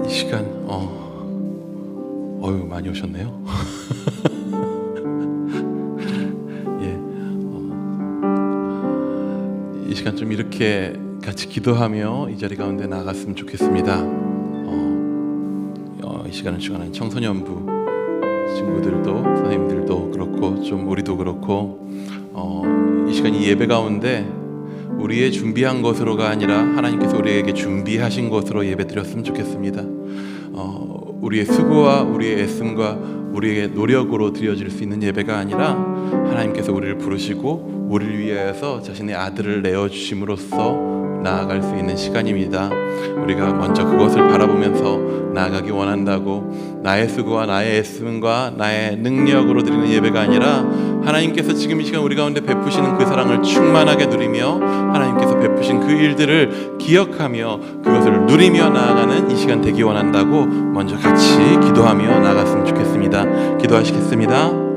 이 시간 많이 오셨네요. 예, 이 시간 좀 이렇게 같이 기도하며 이 자리 가운데 나아갔으면 좋겠습니다. 이 시간은 주관하는 청소년부 친구들도 선생님들도 그렇고 좀 우리도 그렇고 이 시간 이 예배 가운데 우리의 준비한 것으로가 아니라 하나님께서 우리에게 준비하신 것으로 예배 드렸으면 좋겠습니다. 우리의 수고와 우리의 애씀과 우리의 노력으로 드려질 수 있는 예배가 아니라 하나님께서 우리를 부르시고 우리를 위하여서 자신의 아들을 내어주심으로써 나아갈 수 있는 시간입니다. 우리가 먼저 그것을 바라보면서 나아가기 원한다고 나의 수고와 나의 애씀과 나의 능력으로 드리는 예배가 아니라 하나님께서 지금 이 시간 우리 가운데 베푸시는 그 사랑을 충만하게 누리며 하나님께서 베푸신 그 일들을 기억하며 그것을 누리며 나아가는 이 시간 되기 원한다고 먼저 같이 기도하며 나아갔으면 좋겠습니다. 기도하시겠습니다.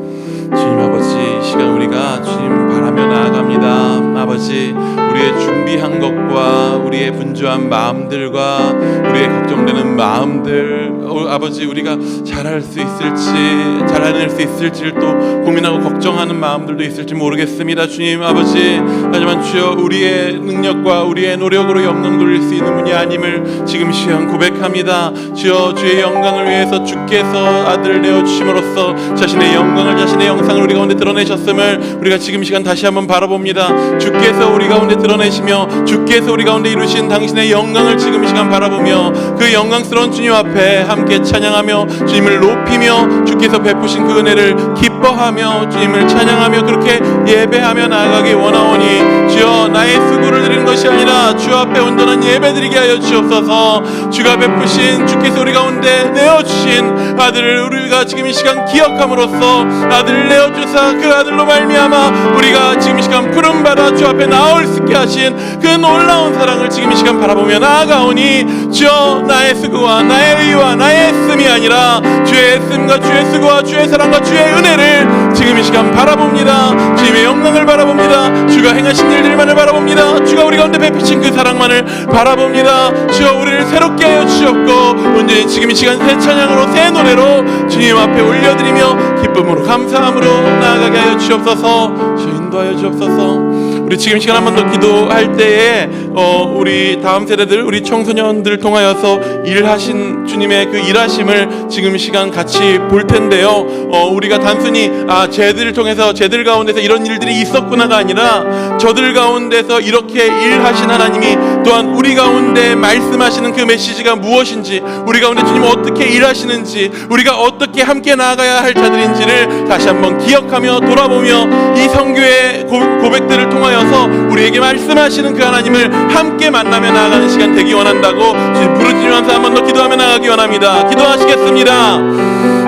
주님 아버지, 이 시간 우리가 주님 바라며 나아갑니다. 아버지, 우리의 준비한 것과 우리의 분주한 마음들과 우리의 걱정되는 마음들, 아버지 우리가 잘할 수 있을지 잘해낼 수 있을지를 또 고민하고 걱정하는 마음들도 있을지 모르겠습니다. 주님 아버지, 하지만 주여 우리의 능력과 우리의 노력으로 영광 돌릴 수 있는 분이 아님을 지금 이 시간 고백합니다. 주여 주의 영광을 위해서 주께서 아들을 내어주심으로써 자신의 영광을 자신의 영상을 우리 가운데 드러내셨음을 우리가 지금 이 시간 다시 한번 바라봅니다. 주께서 우리 가운데 드러내시며 주께서 우리 가운데 이루신 당신의 영광을 지금 이 시간 바라보며 그 영광스러운 주님 앞에 함께 찬양하며 주님을 높이며 주께서 베푸신 그 은혜를 기뻐하며 주님을 찬양하며 그렇게 예배하며 나아가기 원하오니 주여 나의 수고를 드리는 것이 아니라 주 앞에 온전한 예배 드리게 하여 주옵소서. 주가 베푸신 주께서 우리 가운데 내어주신 아들을 우리가 지금 이 시간 기억함으로써 아들을 내어주사 그 아들로 말미암아 우리가 지금 이 시간 부름받아 주 앞에 나올 수 있게 하신 그 놀라운 사랑을 지금 이 시간 바라보며 나아가오니 주여 나의 수고와 나의 의와 나의 애씀이 아니라 주의 애씀과 주의 수고와 주의 사랑과 주의 은혜를 지금 이 시간 바라봅니다. 주님의 영광을 바라봅니다. 주가 행하신 일들만을 바라봅니다. 주가 우리 가운데 베푸신 그 사랑만을 바라봅니다. 주여 우리를 새롭게 하여 주셨고 온전히 지금 이 시간 새 찬양으로 새 노래로 주님 앞에 올려드리며 기쁨으로 감사함으로 나아가게 하여 주옵소서. 주 인도하여 주옵소서. 우리 지금 시간 한 번 더 기도할 때에 우리 다음 세대들 우리 청소년들 통하여서 일하신 주님의 그 일하심을 지금 시간 같이 볼 텐데요. 우리가 단순히 쟤들을 통해서 쟤들 가운데서 이런 일들이 있었구나가 아니라 저들 가운데서 이렇게 일하신 하나님이 또한 우리 가운데 말씀하시는 그 메시지가 무엇인지 우리 가운데 주님 어떻게 일하시는지 우리가 어떻게 함께 나아가야 할 자들인지를 다시 한번 기억하며 돌아보며 이 선교의 고백들을 통하여서 우리에게 말씀하시는 그 하나님을 함께 만나며 나아가는 시간 되기 원한다고 주님 부르짖으면서 한 번 더 기도하며 나아가기 원합니다. 기도하시겠습니다.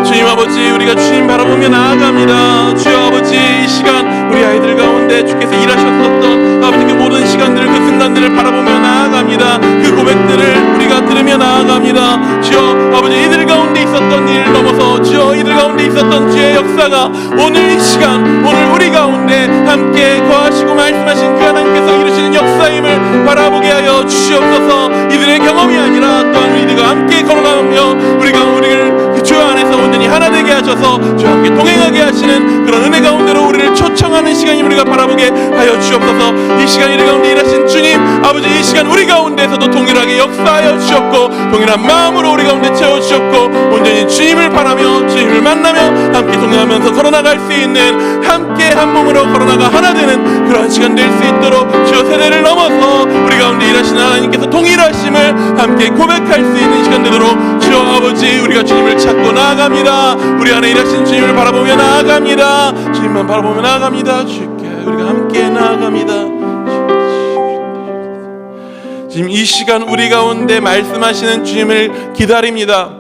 주님 아버지, 우리가 주님 바라보며 나아갑니다. 주여 아버지, 이 시간 우리 아이들 가운데 주께서 일하셨었던 아버지 그 모든 시간들을 그 순간들을 바라보며 나아갑니다. 그 고백들을 우리가 들으며 나아갑니다. 주여 아버지, 이들 가운데 있었던 일 넘어서 주여 이들 가운데 있었던 주의 역사가 오늘 이 시간 오늘 우리 가운데 함께 거하시고 말씀하신 그 하나님께서 이루시는 역사임을 바라보게 하여 주시옵소서. 이들의 경험이 아니라 또한 우리들과 함께 걸어가며 우리가 우리를 그 주 안에서 온전히 하나 되게 하셔서 주와 함께 동행하게 하시는 그런 은혜 가운데로 우리를 초청하는 시간임을 우리가 바라보게 하여 주옵소서. 이 시간 이들 가운데 일하신 주님 아버지, 이 시간 우리 가운데서도 동일하게 역사하여 주셨고 동일한 마음으로 우리 가운데 채워주셨고 온전히 주님을 바라며 주님을 만나며 함께 동행하면서 걸어나갈 수 있는 함께 한 몸으로 걸어나가 하나 되는 그러한 시간 될 수 있도록 주여 세대를 넘어서 우리 가운데 일하시는 하나님께서 동일하심을 함께 고백할 수 있는 시간 되도록 주여 아버지, 우리가 주님을 찾고 나아갑니다. 우리 안에 일하시는 주님을 바라보며 나아갑니다. 주님만 바라보며 나아갑니다. 주께 우리가 함께 나아갑니다. 지금 이 시간 우리 가운데 말씀하시는 주님을 기다립니다.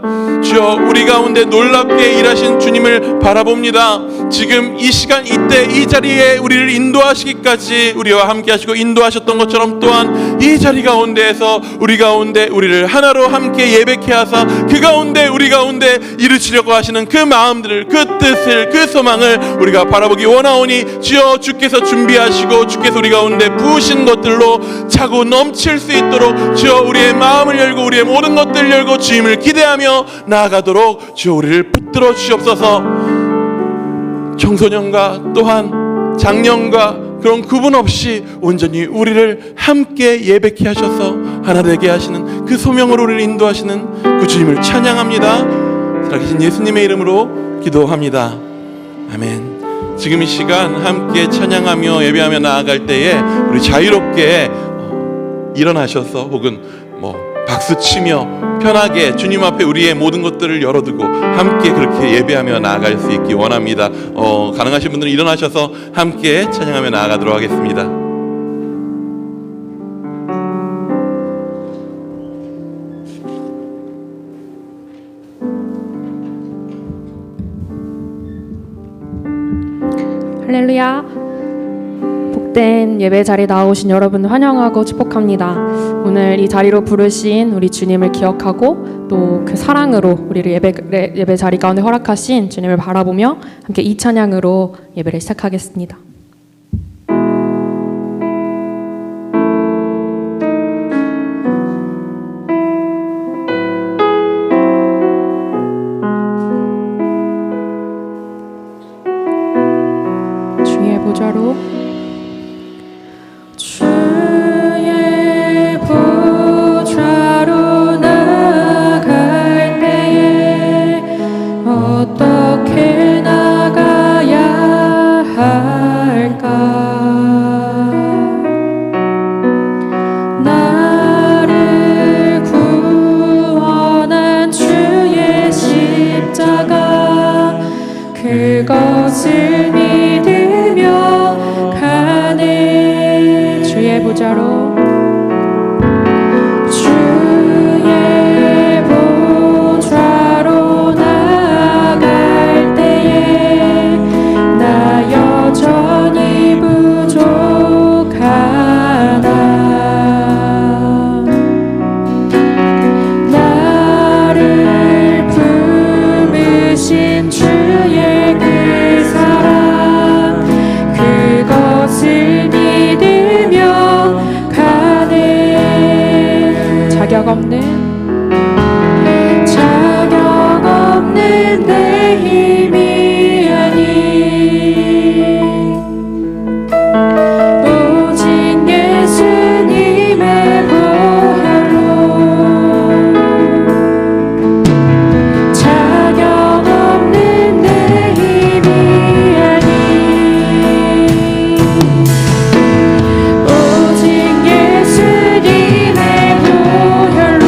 주여 우리 가운데 놀랍게 일하신 주님을 바라봅니다. 지금 이 시간 이때 이 자리에 우리를 인도하시기까지 우리와 함께 하시고 인도하셨던 것처럼 또한 이 자리 가운데에서 우리 가운데 우리를 하나로 함께 예배케 하사 그 가운데 우리 가운데 이루시려고 하시는 그 마음들을, 그 뜻을, 그 소망을 우리가 바라보기 원하오니 주여 주께서 준비하시고 주께서 우리 가운데 부으신 것들로 차고 넘칠 수 있도록 주여 우리의 마음을 열고 우리의 모든 것들을 열고 주님을 기대하며 나아가도록 주여 우리를 붙들어 주시옵소서. 청소년과 또한 장년과 그런 구분 없이 온전히 우리를 함께 예배케 하셔서 하나 되게 하시는 그 소명으로 우리를 인도하시는 그 주님을 찬양합니다. 살아계신 예수님의 이름으로 기도합니다. 아멘. 지금 이 시간 함께 찬양하며 예배하며 나아갈 때에 우리 자유롭게 일어나셔서 혹은 박수 치며 편하게 주님 앞에 우리의 모든 것들을 열어두고 함께 그렇게 예배하며 나아갈 수 있기 원합니다. 가능하신 분들은 일어나셔서 함께 찬양하며 나아가도록 하겠습니다. 할렐루야. 복된 예배 자리에 나오신 여러분 환영하고 축복합니다. 오늘 이 자리로 부르신 우리 주님을 기억하고 또 그 사랑으로 우리를 예배 자리 가운데 허락하신 주님을 바라보며 함께 이 찬양으로 예배를 시작하겠습니다. 주의 보좌로 나아갈 때에 어떻게 나가야 할까? 나를 구원한 주의 십자가 그것을 믿으며 가네. 주의 보좌로 자격 없는 내 힘이 아니 오직 예수님의 보혈로 자격 없는 내 힘이 아니 오직 예수님의 보혈로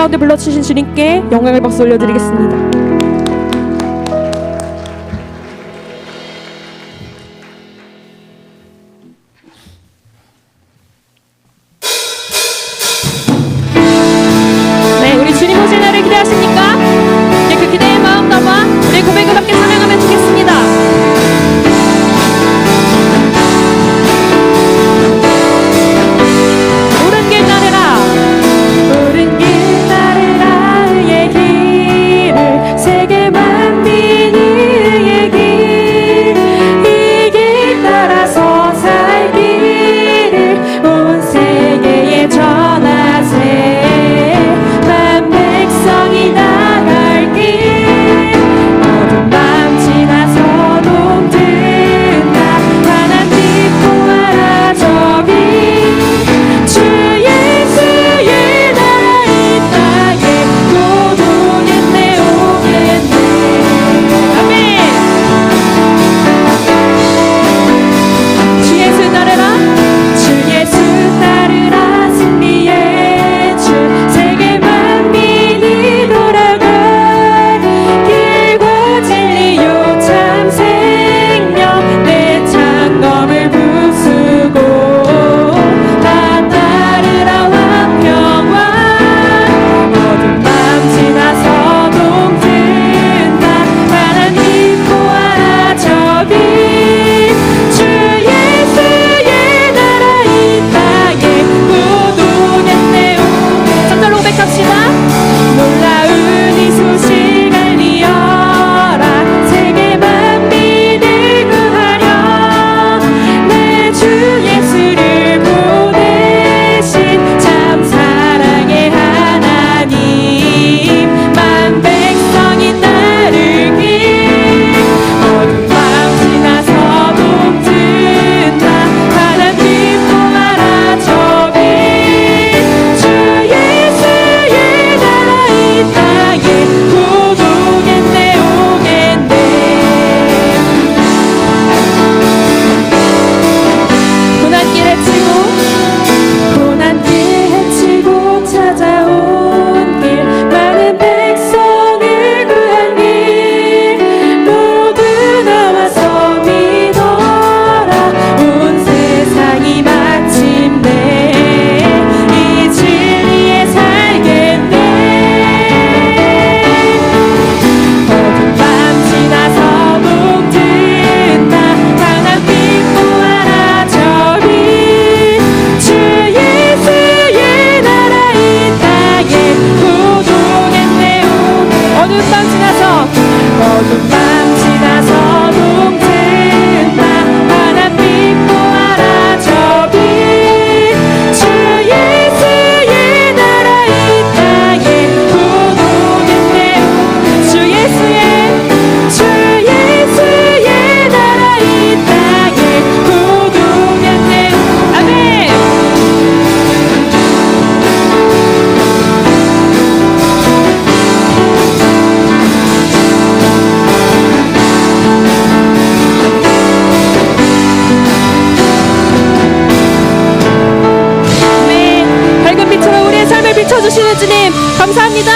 가운데 불러주신 주님께 영광의 박수 올려드리겠습니다. 네, 우리 주님 오실 날을 기대하십니까? 이제 그 기대의 마음 담아 우리 고백을 함께 찬양하면 좋겠습니다. 오른 길 따르라, 오른 길 따르라, 의의 길을 세계 만민이 의의 길, 이 길 따라서 살 길을 온 세계에 전하세. 만 백성이 나갈 길, 어두운 밤 지나서도 든다 환한 빛보아라 저기 주 예수의 나라 이 땅에 곧 오겠네 오겠네. 아멘. 주 예수 따르라, 주 예수 따르라, 승리의 주 세계 만민이 돌아갈 길과 진리요 참 생명 내 창검을 부수고 다 따르라 왕평화. 어두운 밤 지나서도 든다 환한 빛 보아라 저기 주 예수의 나라 이 땅에 곧 오겠네 오겠네. 전달로 고백합시다. 놀라운 이 소식 알리어라, 세계 만민을 구하려 내 주 예수를 보내신 참 사랑의 하나님. 만 백성이 따르길, 어두운 밤 지나서도 든다 환한 빛 보아라 저기 주 예수의 나라 이 땅에 곧 오겠네 오겠네. 고난길 헤치고 찾아온 길, 많은 백성을 구한 길 모두 나와서 믿어라. 온 세상이 마침내 이 진리에 살겠네. 어두운 밤 지나서도 든다 환한 빛 보아라 저기 주 예수의 나라 이 땅에 곧 오겠네 오겠네. 어두운 밤 지나서도 든다 환한 빛 보아라 저기 주 예수의 나라 이 땅에 곧 오겠네. 주 예수의 나라 이 땅에 곧 오겠네. 아멘. 네, 밝은 빛으로 우리의 삶을 비춰주시는 주님 감사합니다.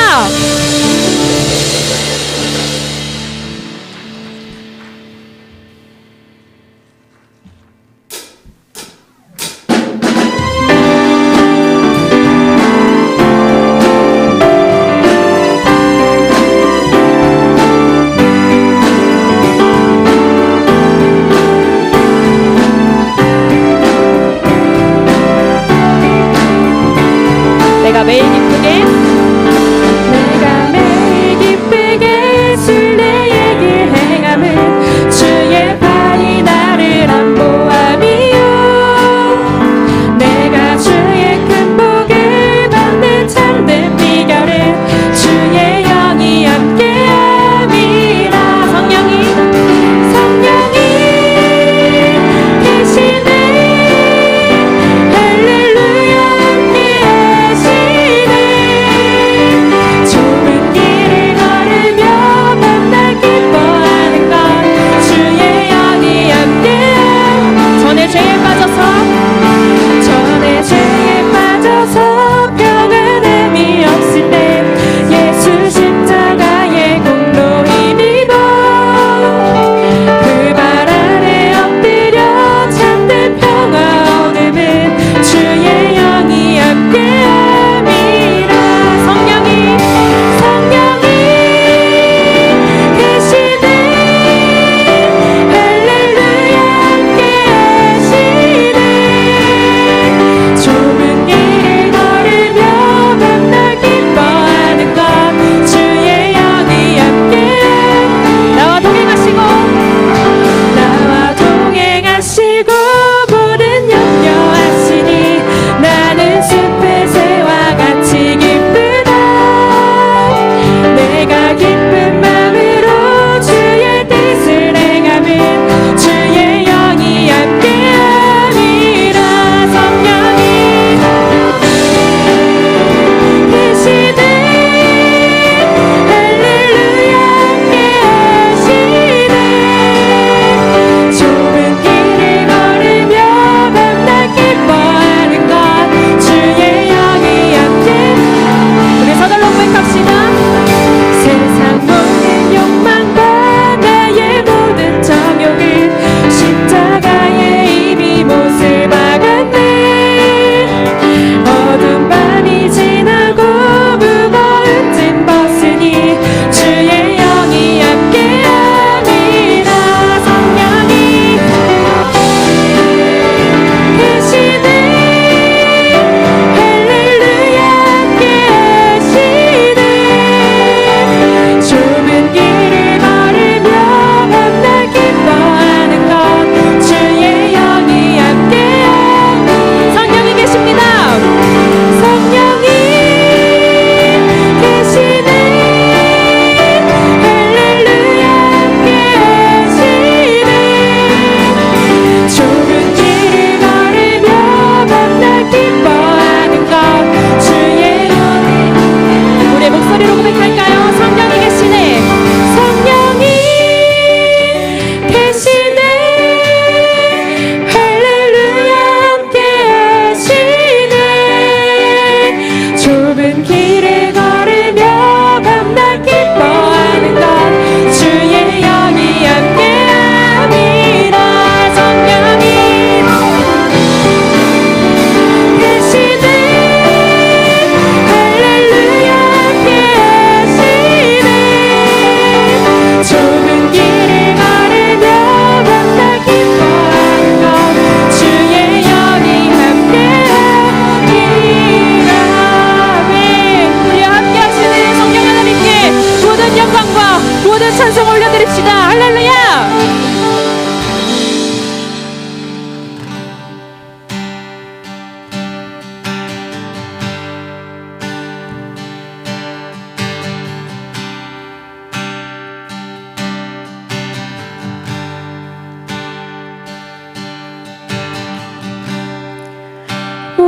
내가 매일 기쁘게, 내가 매일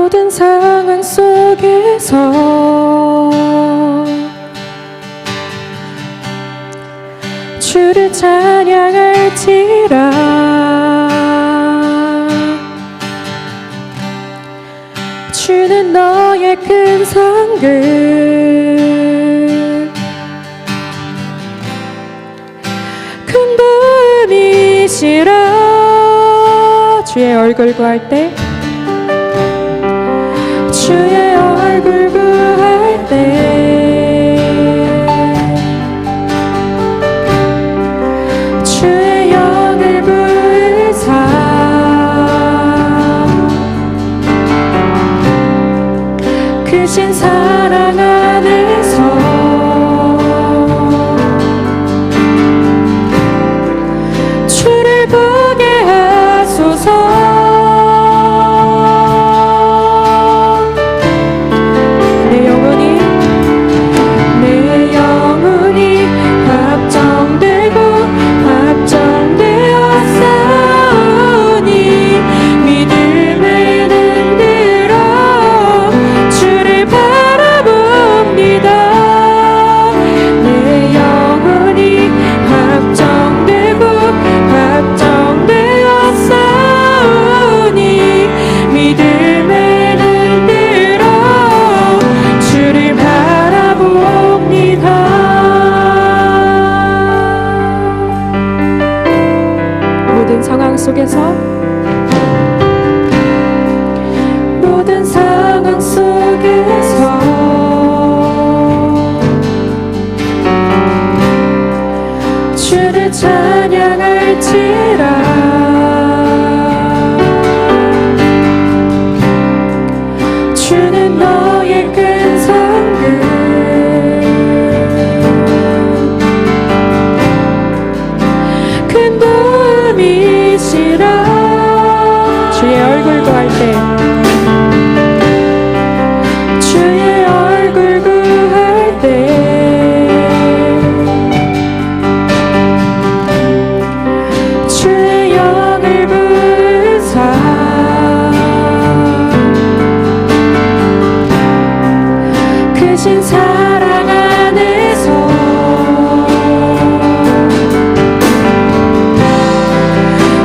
모든 상황 속에서 주를 찬양할지라. 주는 너의 큰 상급 큰 도움이시라. 주의 얼굴 구할 때 주의 얼굴 구할 때 주의 영을 부으사 크신 사랑 안에서 주를 보게 하소서. 내 영혼이 확정되고 확정되어 싸우니 믿음을 흔들어 주를 바라봅니다. 내 영혼이 확정되고 확정되어 싸우니 믿음을 흔들어 주를 바라봅니다. 모든 상황 속에서 모든 상황 속에서 주를 찬양할지라. 주는 너의 큰 상급 큰 도움이시라. 주의 얼굴 구할 때 주의 얼굴 구할 때 주의 영을 부으사 크신 사랑 안에서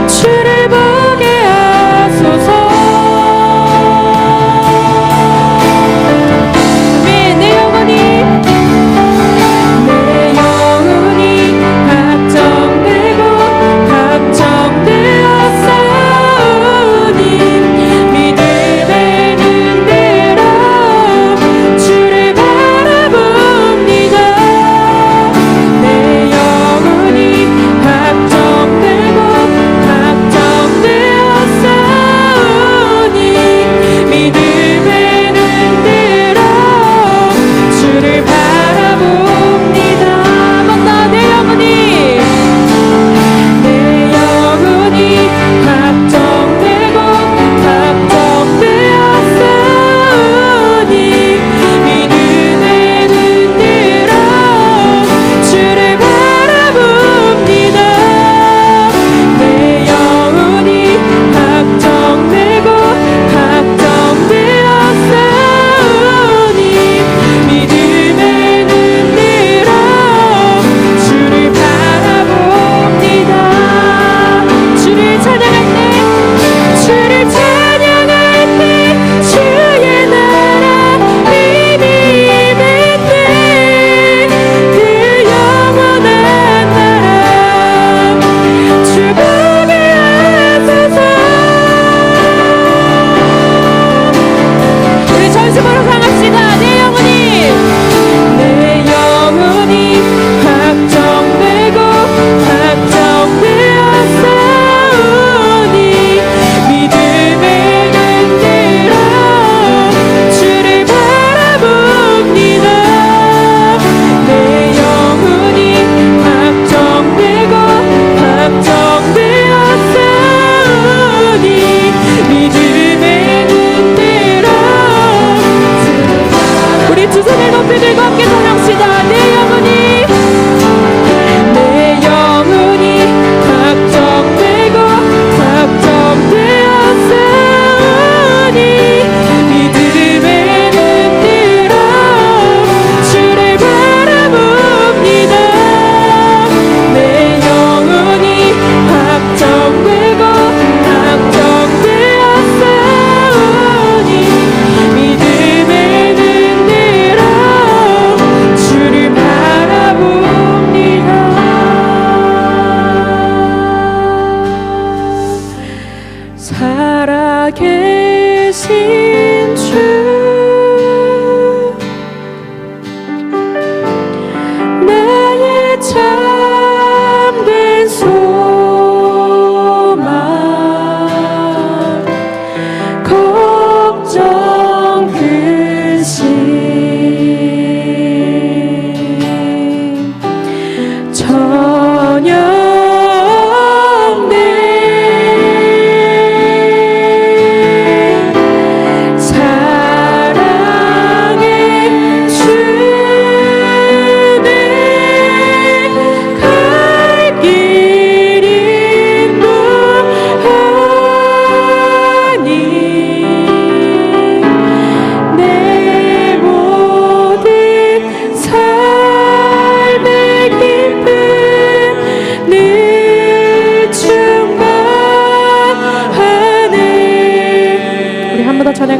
주를 보게 하소서. 내 영혼이 확정되고 확정되어 싸우니 믿음을 흔들어 주를 바라봅니다.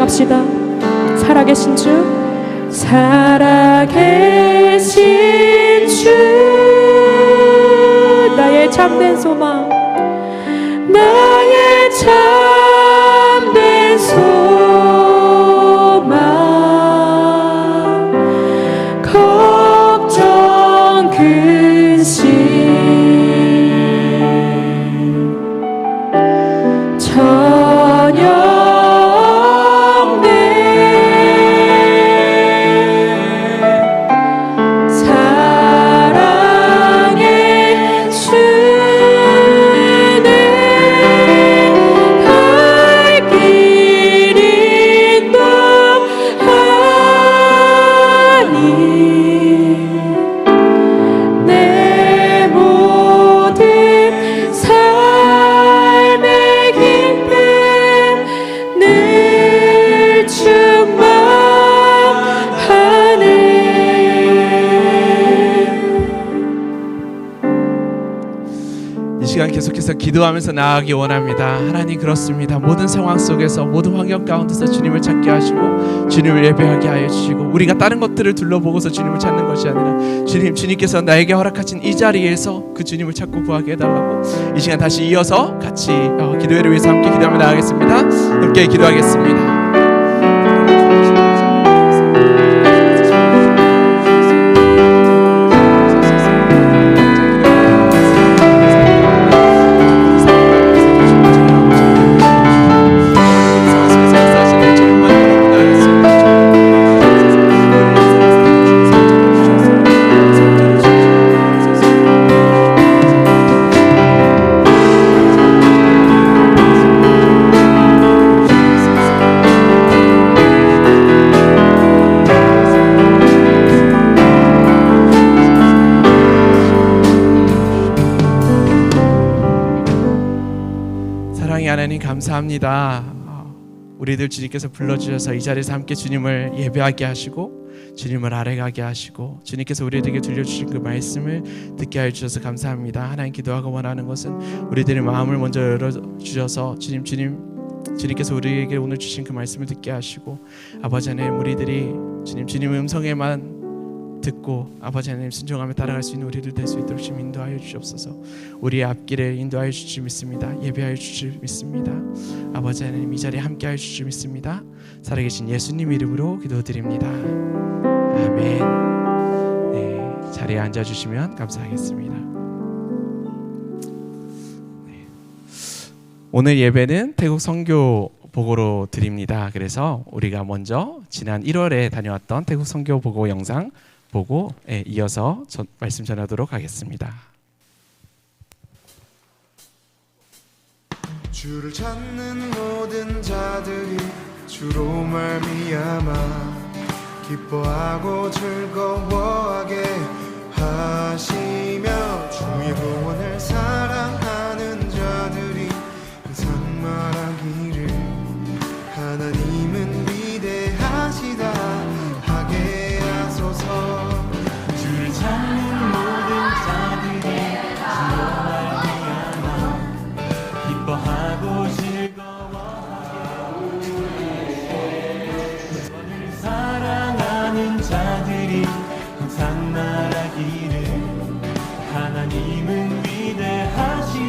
찬양합시다. 살아계신 주, 살아계신 주, 나의 참된 소망, 나의 참된 소망, 걱정 근심 전혀 계속해서 기도하면서 나아가기 원합니다. 하나님, 그렇습니다. 모든 상황 속에서, 모든 환경 가운데서 주님을 찾게 하시고 주님을 예배하게 하여 주시고, 우리가 다른 것들을 둘러보고서 주님을 찾는 것이 아니라 주님께서 나에게 허락하신 이 자리에서 그 주님을 찾고 구하게 해달라고, 이 시간 다시 이어서 같이 기도회를 위해서 함께 기도하며 나가겠습니다. 함께 기도하겠습니다. 하나님, 감사합니다. 우리들 주님께서 불러주셔서 이 자리에서 함께 주님을 예배하게 하시고 주님을 아뢰가게 하시고 주님께서 우리에게 들려주신 그 말씀을 듣게 하여 주셔서 감사합니다. 하나님, 기도하고 원하는 것은 우리들의 마음을 먼저 열어주셔서 주님께서 우리에게 오늘 주신 그 말씀을 듣게 하시고, 아버지 하나님, 우리들이 주님의 음성에만 듣고 아버지 하나님 순종하며 따라갈 수 있는 우리들 될 수 있도록 주님 인도하여 주시옵소서. 우리의 앞길을 인도하여 주시 믿습니다. 예배하여 주시 믿습니다. 아버지 하나님, 이 자리에 함께하여 주시 믿습니다. 살아계신 예수님 이름으로 기도드립니다. 아멘. 네, 자리에 앉아주시면 감사하겠습니다. 네. 오늘 예배는 태국 선교 보고로 드립니다. 그래서 우리가 먼저 지난 1월에 다녀왔던 태국 선교 보고 영상 보고에 이어서 말씀 전하도록 하겠습니다. 주를 찾는 모든 자들이 주로 말미암아 기뻐하고 즐거워하게 하시며, 주의 구원을 사랑하는 자들이 항상 말하기를 하나님은 위대하시다 하게 하소서. 주를 찾는 모든 자들이 주로 말미암아 기뻐하고 즐거워하고, 주를 사랑하는 자들이 항상 말하기를 하나님은 위대하시다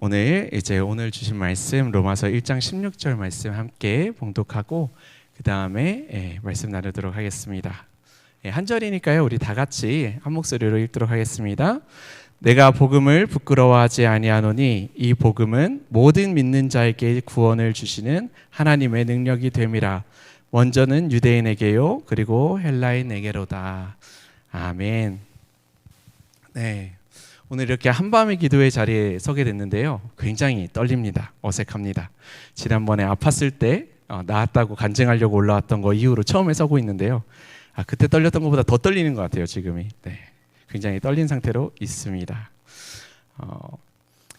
오늘 주신 말씀 로마서 1장 16절 말씀 함께 봉독하고 그 다음에 말씀 나누도록 하겠습니다. 한 절이니까요. 우리 다 같이 한 목소리로 읽도록 하겠습니다. 내가 복음을 부끄러워하지 아니하노니 이 복음은 모든 믿는 자에게 구원을 주시는 하나님의 능력이 됨이라. 먼저는 유대인에게요 그리고 헬라인에게로다. 아멘. 네. 오늘 이렇게 한밤의 기도의 자리에 서게 됐는데요. 굉장히 떨립니다. 어색합니다. 지난번에 아팠을 때 나았다고 간증하려고 올라왔던 거 이후로 처음에 서고 있는데요. 그때 떨렸던 것보다 더 떨리는 것 같아요. 지금이. 네. 굉장히 떨린 상태로 있습니다.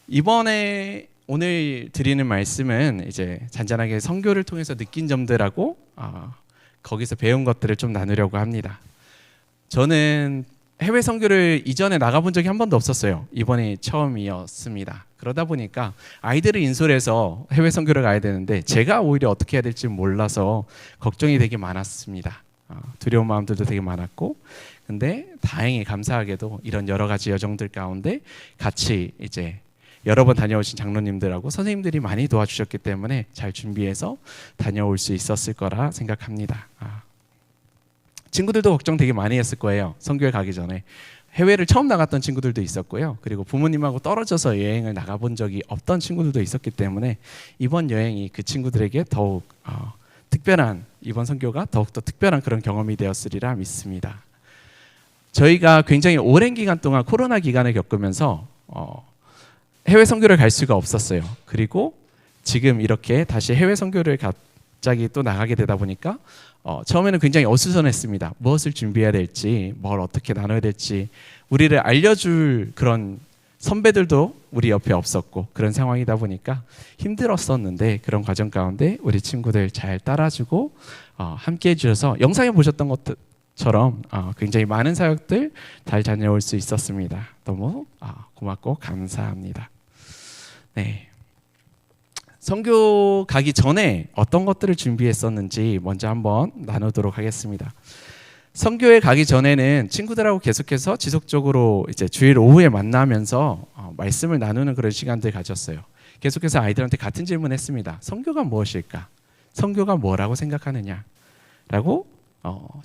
이번에 오늘 드리는 말씀은 이제 잔잔하게 선교를 통해서 느낀 점들하고 거기서 배운 것들을 좀 나누려고 합니다. 저는 해외 선교를 이전에 나가본 적이 한 번도 없었어요. 이번이 처음이었습니다. 그러다 보니까 아이들을 인솔해서 해외 선교를 가야 되는데 제가 오히려 어떻게 해야 될지 몰라서 걱정이 되게 많았습니다. 두려운 마음들도 되게 많았고, 근데 다행히 감사하게도 이런 여러 가지 여정들 가운데 같이 이제 여러 번 다녀오신 장로님들하고 선생님들이 많이 도와주셨기 때문에 잘 준비해서 다녀올 수 있었을 거라 생각합니다. 친구들도 걱정 되게 많이 했을 거예요. 선교에 가기 전에. 해외를 처음 나갔던 친구들도 있었고요. 그리고 부모님하고 떨어져서 여행을 나가본 적이 없던 친구들도 있었기 때문에 이번 여행이 그 친구들에게 더욱 특별한, 이번 선교가 더욱더 특별한 그런 경험이 되었으리라 믿습니다. 저희가 굉장히 오랜 기간 동안 코로나 기간을 겪으면서 해외 선교를 갈 수가 없었어요. 그리고 지금 이렇게 다시 해외 선교를 갑자기 또 나가게 되다 보니까 처음에는 굉장히 어수선했습니다. 무엇을 준비해야 될지, 뭘 어떻게 나눠야 될지, 우리를 알려줄 그런 선배들도 우리 옆에 없었고 그런 상황이다 보니까 힘들었었는데, 그런 과정 가운데 우리 친구들 잘 따라주고 함께 해주셔서 영상에 보셨던 것처럼 굉장히 많은 사역들 잘 다녀올 수 있었습니다. 너무 고맙고 감사합니다. 네. 선교 가기 전에 어떤 것들을 준비했었는지 먼저 한번 나누도록 하겠습니다. 선교에 가기 전에는 친구들하고 계속해서 지속적으로 이제 주일 오후에 만나면서 말씀을 나누는 그런 시간들 가졌어요. 계속해서 아이들한테 같은 질문했습니다. 선교가 무엇일까? 선교가 뭐라고 생각하느냐? 라고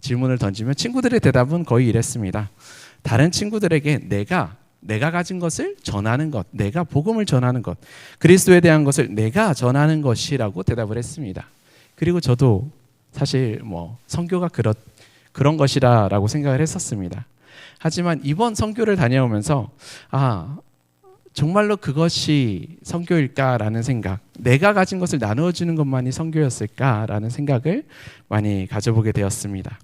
질문을 던지면 친구들의 대답은 거의 이랬습니다. 다른 친구들에게 내가 가진 것을 전하는 것, 내가 복음을 전하는 것, 그리스도에 대한 것을 내가 전하는 것이라고 대답을 했습니다. 그리고 저도 사실 선교가 그런 것이라고 생각을 했었습니다. 하지만 이번 선교를 다녀오면서 정말로 그것이 선교일까라는 생각, 내가 가진 것을 나누어 주는 것만이 선교였을까라는 생각을 많이 가져보게 되었습니다.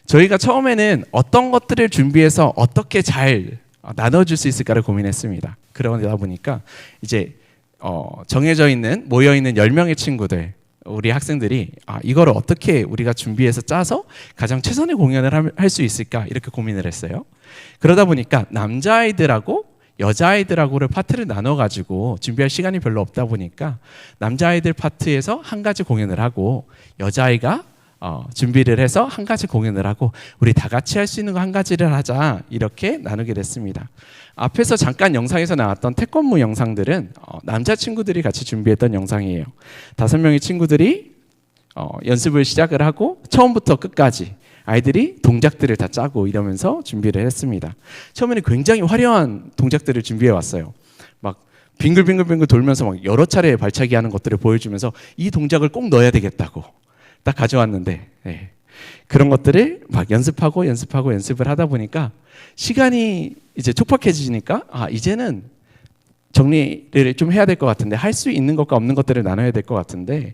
저희가 처음에는 어떤 것들을 준비해서 어떻게 잘 나눠줄 수 있을까를 고민했습니다. 그러다 보니까 이제 정해져 있는, 모여있는 10명의 친구들, 우리 학생들이 이거를 어떻게 우리가 준비해서 짜서 가장 최선의 공연을 할 수 있을까 이렇게 고민을 했어요. 그러다 보니까 남자아이들하고 여자아이들하고를 파트를 나눠가지고 준비할 시간이 별로 없다 보니까 남자아이들 파트에서 한 가지 공연을 하고 여자아이가 준비를 해서 한 가지 공연을 하고 우리 다 같이 할 수 있는 거 한 가지를 하자, 이렇게 나누게 됐습니다. 앞에서 잠깐 영상에서 나왔던 태권무 영상들은 남자 친구들이 같이 준비했던 영상이에요. 5명의 친구들이 연습을 시작을 하고 처음부터 끝까지 아이들이 동작들을 다 짜고 이러면서 준비를 했습니다. 처음에는 굉장히 화려한 동작들을 준비해 왔어요. 막 빙글빙글빙글 돌면서 막 여러 차례 발차기 하는 것들을 보여주면서 이 동작을 꼭 넣어야 되겠다고 딱 가져왔는데, 그런 것들을 막 연습을 하다 보니까 시간이 이제 촉박해지니까 이제는 정리를 좀 해야 될 것 같은데, 할 수 있는 것과 없는 것들을 나눠야 될 것 같은데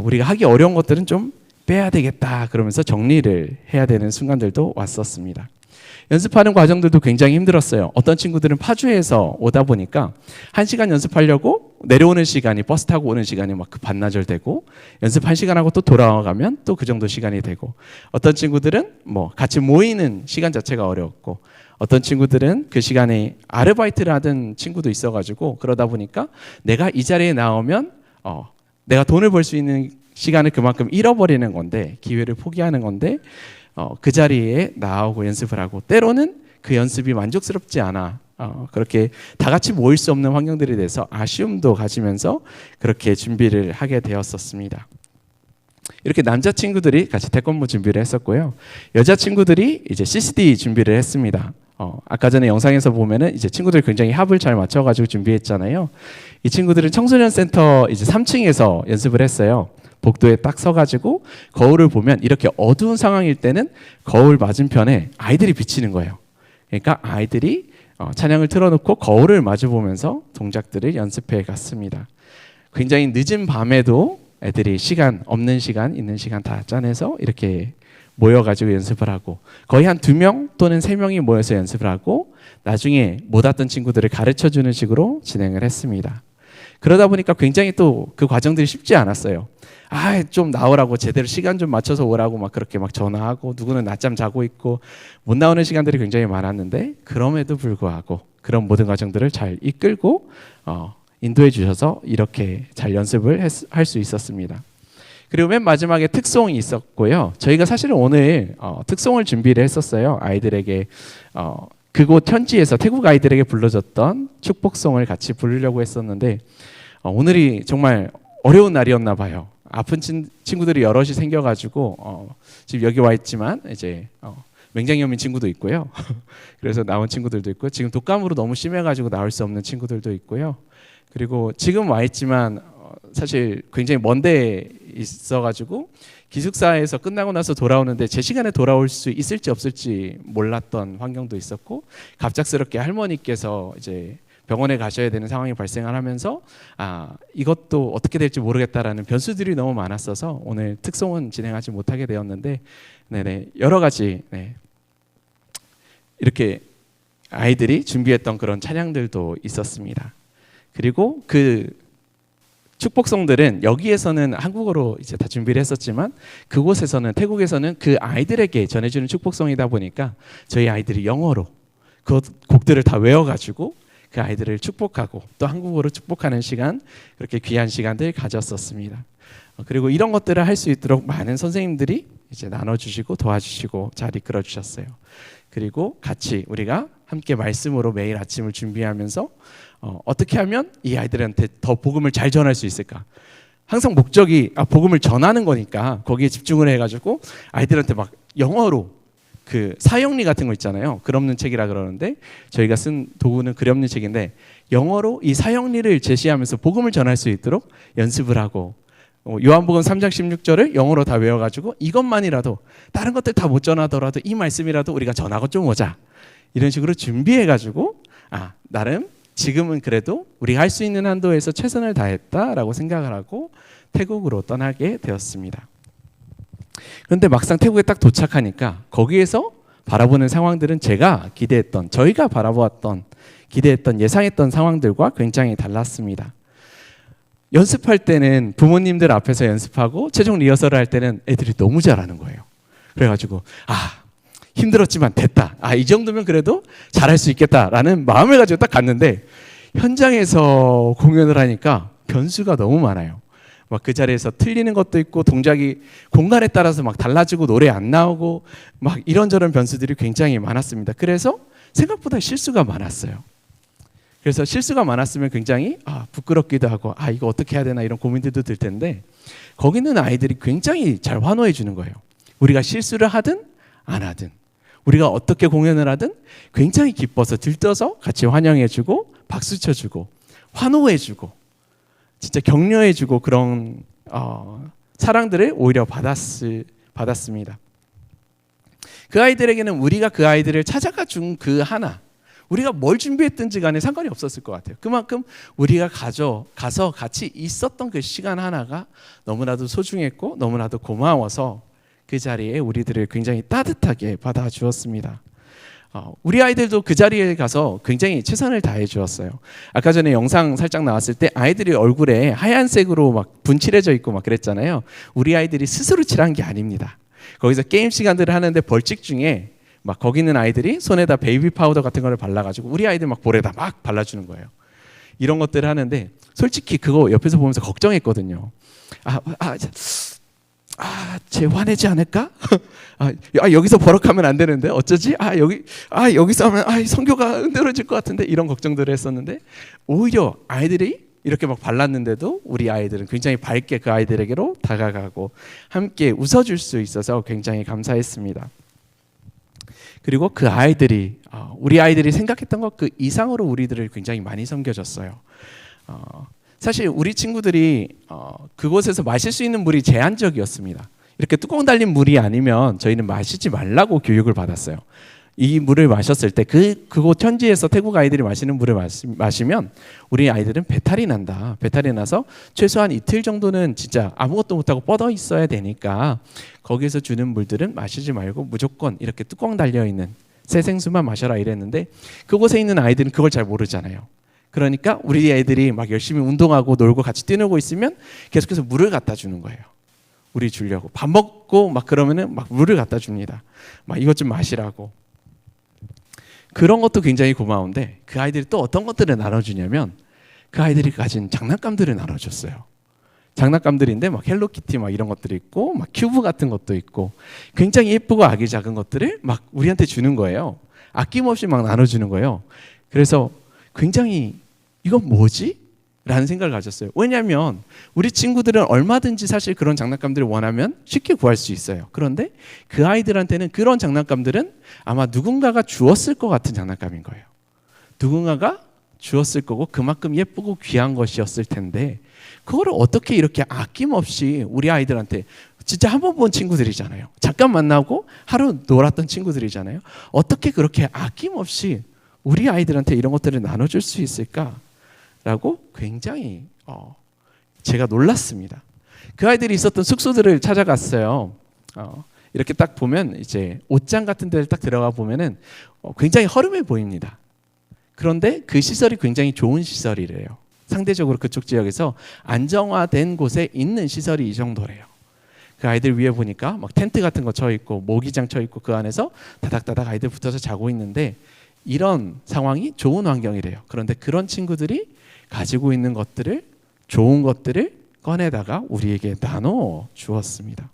우리가 하기 어려운 것들은 좀 빼야 되겠다, 그러면서 정리를 해야 되는 순간들도 왔었습니다. 연습하는 과정들도 굉장히 힘들었어요. 어떤 친구들은 파주에서 오다 보니까 1시간 연습하려고 내려오는 시간이, 버스 타고 오는 시간이 막 그 반나절 되고, 연습 1시간 하고 또 돌아가면 또 그 정도 시간이 되고, 어떤 친구들은 같이 모이는 시간 자체가 어려웠고, 어떤 친구들은 그 시간에 아르바이트를 하던 친구도 있어가지고, 그러다 보니까 내가 이 자리에 나오면 내가 돈을 벌 수 있는 시간을 그만큼 잃어버리는 건데, 기회를 포기하는 건데, 그 자리에 나오고 연습을 하고, 때로는 그 연습이 만족스럽지 않아 그렇게 다 같이 모일 수 없는 환경들에 대해서 아쉬움도 가지면서 그렇게 준비를 하게 되었었습니다. 이렇게 남자 친구들이 같이 태권부 준비를 했었고요. 여자 친구들이 이제 CCD 준비를 했습니다. 아까 전에 영상에서 보면은 이제 친구들이 굉장히 합을 잘 맞춰가지고 준비했잖아요. 이 친구들은 청소년 센터 이제 3층에서 연습을 했어요. 복도에 딱 서가지고 거울을 보면 이렇게 어두운 상황일 때는 거울 맞은편에 아이들이 비치는 거예요. 그러니까 아이들이 찬양을 틀어놓고 거울을 마주보면서 동작들을 연습해 갔습니다. 굉장히 늦은 밤에도 애들이 시간 없는 시간 있는 시간 다 짜내서 이렇게 모여가지고 연습을 하고 거의 한 2명 또는 3명이 모여서 연습을 하고 나중에 못 왔던 친구들을 가르쳐주는 식으로 진행을 했습니다. 그러다 보니까 굉장히 또 그 과정들이 쉽지 않았어요. 좀 나오라고 제대로 시간 좀 맞춰서 오라고 막 그렇게 막 전화하고 누구는 낮잠 자고 있고 못 나오는 시간들이 굉장히 많았는데 그럼에도 불구하고 그런 모든 과정들을 잘 이끌고 인도해 주셔서 이렇게 잘 연습을 할 수 있었습니다. 그리고 맨 마지막에 특송이 있었고요. 저희가 사실은 오늘 특송을 준비를 했었어요. 아이들에게 그곳 현지에서 태국 아이들에게 불러줬던 축복송을 같이 부르려고 했었는데 오늘이 정말 어려운 날이었나 봐요. 아픈 친구들이 여럿이 생겨가지고 지금 여기 와 있지만 이제 맹장염인 친구도 있고요. 그래서 나온 친구들도 있고 지금 독감으로 너무 심해가지고 나올 수 없는 친구들도 있고요. 그리고 지금 와 있지만 사실 굉장히 먼데 있어가지고 기숙사에서 끝나고 나서 돌아오는데 제 시간에 돌아올 수 있을지 없을지 몰랐던 환경도 있었고 갑작스럽게 할머니께서 이제 병원에 가셔야 되는 상황이 발생을 하면서 이것도 어떻게 될지 모르겠다라는 변수들이 너무 많았어서 오늘 특송은 진행하지 못하게 되었는데 여러 가지 이렇게 아이들이 준비했던 그런 찬양들도 있었습니다. 그리고 그 축복송들은 여기에서는 한국어로 이제 다 준비를 했었지만 그곳에서는 태국에서는 그 아이들에게 전해주는 축복송이다 보니까 저희 아이들이 영어로 그 곡들을 다 외워가지고 그 아이들을 축복하고 또 한국어로 축복하는 시간 그렇게 귀한 시간들 가졌었습니다. 그리고 이런 것들을 할 수 있도록 많은 선생님들이 이제 나눠주시고 도와주시고 잘 이끌어 주셨어요. 그리고 같이 우리가 함께 말씀으로 매일 아침을 준비하면서 어떻게 하면 이 아이들한테 더 복음을 잘 전할 수 있을까? 항상 목적이 복음을 전하는 거니까 거기에 집중을 해가지고 아이들한테 막 영어로 그 사형리 같은 거 있잖아요. 글 없는 책이라 그러는데 저희가 쓴 도구는 글 없는 책인데 영어로 이 사형리를 제시하면서 복음을 전할 수 있도록 연습을 하고 요한복음 3장 16절을 영어로 다 외워가지고 이것만이라도 다른 것들 다 못 전하더라도 이 말씀이라도 우리가 전하고 좀 오자 이런 식으로 준비해가지고 나름 지금은 그래도 우리가 할 수 있는 한도에서 최선을 다했다라고 생각을 하고 태국으로 떠나게 되었습니다. 그런데 막상 태국에 딱 도착하니까 거기에서 바라보는 상황들은 제가 기대했던 저희가 바라보았던 기대했던 예상했던 상황들과 굉장히 달랐습니다. 연습할 때는 부모님들 앞에서 연습하고 최종 리허설을 할 때는 애들이 너무 잘하는 거예요. 그래가지고 힘들었지만 됐다. 이 정도면 그래도 잘할 수 있겠다라는 마음을 가지고 딱 갔는데 현장에서 공연을 하니까 변수가 너무 많아요. 막 그 자리에서 틀리는 것도 있고 동작이 공간에 따라서 막 달라지고 노래 안 나오고 막 이런저런 변수들이 굉장히 많았습니다. 그래서 생각보다 실수가 많았어요. 그래서 실수가 많았으면 굉장히 부끄럽기도 하고 이거 어떻게 해야 되나 이런 고민들도 들 텐데 거기 있는 아이들이 굉장히 잘 환호해 주는 거예요. 우리가 실수를 하든 안 하든 우리가 어떻게 공연을 하든 굉장히 기뻐서 들떠서 같이 환영해 주고 박수 쳐주고 환호해 주고 진짜 격려해 주고 그런 사랑들을 오히려 받았습니다. 그 아이들에게는 우리가 그 아이들을 찾아가 준 그 하나 우리가 뭘 준비했든지 간에 상관이 없었을 것 같아요. 그만큼 우리가 가서 같이 있었던 그 시간 하나가 너무나도 소중했고 너무나도 고마워서 그 자리에 우리들을 굉장히 따뜻하게 받아주었습니다. 우리 아이들도 그 자리에 가서 굉장히 최선을 다해 주었어요. 아까 전에 영상 살짝 나왔을 때 아이들이 얼굴에 하얀색으로 막 분칠해져 있고 막 그랬잖아요. 우리 아이들이 스스로 칠한 게 아닙니다. 거기서 게임 시간들을 하는데 벌칙 중에 막 거기 있는 아이들이 손에다 베이비 파우더 같은 거를 발라가지고 우리 아이들 막 볼에다 막 발라주는 거예요. 이런 것들을 하는데 솔직히 그거 옆에서 보면서 걱정했거든요. 쟤 화내지 않을까? 여기서 버럭하면 안 되는데 어쩌지? 여기서 하면 성교가 흔들어질 것 같은데 이런 걱정들을 했었는데 오히려 아이들이 이렇게 막 발랐는데도 우리 아이들은 굉장히 밝게 그 아이들에게로 다가가고 함께 웃어줄 수 있어서 굉장히 감사했습니다. 그리고 그 아이들이 우리 아이들이 생각했던 것 그 이상으로 우리들을 굉장히 많이 섬겨줬어요. 사실 우리 친구들이 그곳에서 마실 수 있는 물이 제한적이었습니다. 이렇게 뚜껑 달린 물이 아니면 저희는 마시지 말라고 교육을 받았어요. 이 물을 마셨을 때 그곳 현지에서 태국 아이들이 마시는 물을 마시면 우리 아이들은 배탈이 난다. 배탈이 나서 최소한 이틀 정도는 진짜 아무것도 못하고 뻗어 있어야 되니까 거기서 주는 물들은 마시지 말고 무조건 이렇게 뚜껑 달려있는 새 생수만 마셔라 이랬는데 그곳에 있는 아이들은 그걸 잘 모르잖아요. 그러니까 우리 애들이 막 열심히 운동하고 놀고 같이 뛰놀고 있으면 계속해서 물을 갖다 주는 거예요. 우리 주려고. 밥 먹고 막 그러면은 막 물을 갖다 줍니다. 막 이것 좀 마시라고. 그런 것도 굉장히 고마운데 그 아이들이 또 어떤 것들을 나눠주냐면 그 아이들이 가진 장난감들을 나눠줬어요. 장난감들인데 막 헬로키티 막 이런 것들이 있고 막 큐브 같은 것도 있고 굉장히 예쁘고 아기 작은 것들을 막 우리한테 주는 거예요. 아낌없이 막 나눠주는 거예요. 그래서 굉장히 이건 뭐지? 라는 생각을 가졌어요. 왜냐하면 우리 친구들은 얼마든지 사실 그런 장난감들을 원하면 쉽게 구할 수 있어요. 그런데 그 아이들한테는 그런 장난감들은 아마 누군가가 주었을 것 같은 장난감인 거예요. 누군가가 주었을 거고 그만큼 예쁘고 귀한 것이었을 텐데 그거를 어떻게 이렇게 아낌없이 우리 아이들한테 진짜 한 번 본 친구들이잖아요. 잠깐 만나고 하루 놀았던 친구들이잖아요. 어떻게 그렇게 아낌없이 우리 아이들한테 이런 것들을 나눠줄 수 있을까라고 굉장히 제가 놀랐습니다. 그 아이들이 있었던 숙소들을 찾아갔어요. 이렇게 딱 보면 이제 옷장 같은 데를 딱 들어가 보면은 굉장히 허름해 보입니다. 그런데 그 시설이 굉장히 좋은 시설이래요. 상대적으로 그쪽 지역에서 안정화된 곳에 있는 시설이 이 정도래요. 그 아이들 위에 보니까 막 텐트 같은 거 쳐 있고 모기장 쳐 있고 그 안에서 다닥다닥 아이들 붙어서 자고 있는데 이런 상황이 좋은 환경이래요. 그런데 그런 친구들이 가지고 있는 것들을 좋은 것들을 꺼내다가 우리에게 나눠 주었습니다.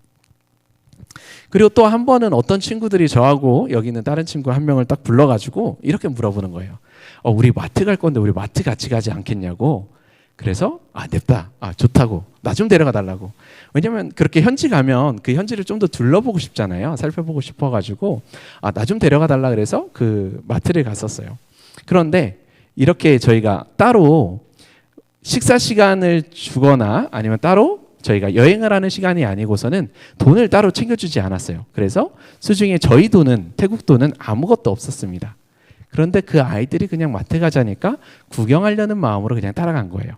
그리고 또 한 번은 어떤 친구들이 저하고 여기 있는 다른 친구 한 명을 딱 불러가지고 이렇게 물어보는 거예요. 우리 마트 갈 건데 우리 마트 같이 가지 않겠냐고. 그래서 냅다. 좋다고. 나 좀 데려가 달라고. 왜냐면 그렇게 현지 가면 그 현지를 좀 더 둘러보고 싶잖아요. 살펴보고 싶어가지고 나 좀 데려가 달라 그래서 그 마트를 갔었어요. 그런데 이렇게 저희가 따로 식사 시간을 주거나 아니면 따로 저희가 여행을 하는 시간이 아니고서는 돈을 따로 챙겨주지 않았어요. 그래서 수중에 저희 돈은 태국 돈은 아무것도 없었습니다. 그런데 그 아이들이 그냥 마트 가자니까 구경하려는 마음으로 그냥 따라간 거예요.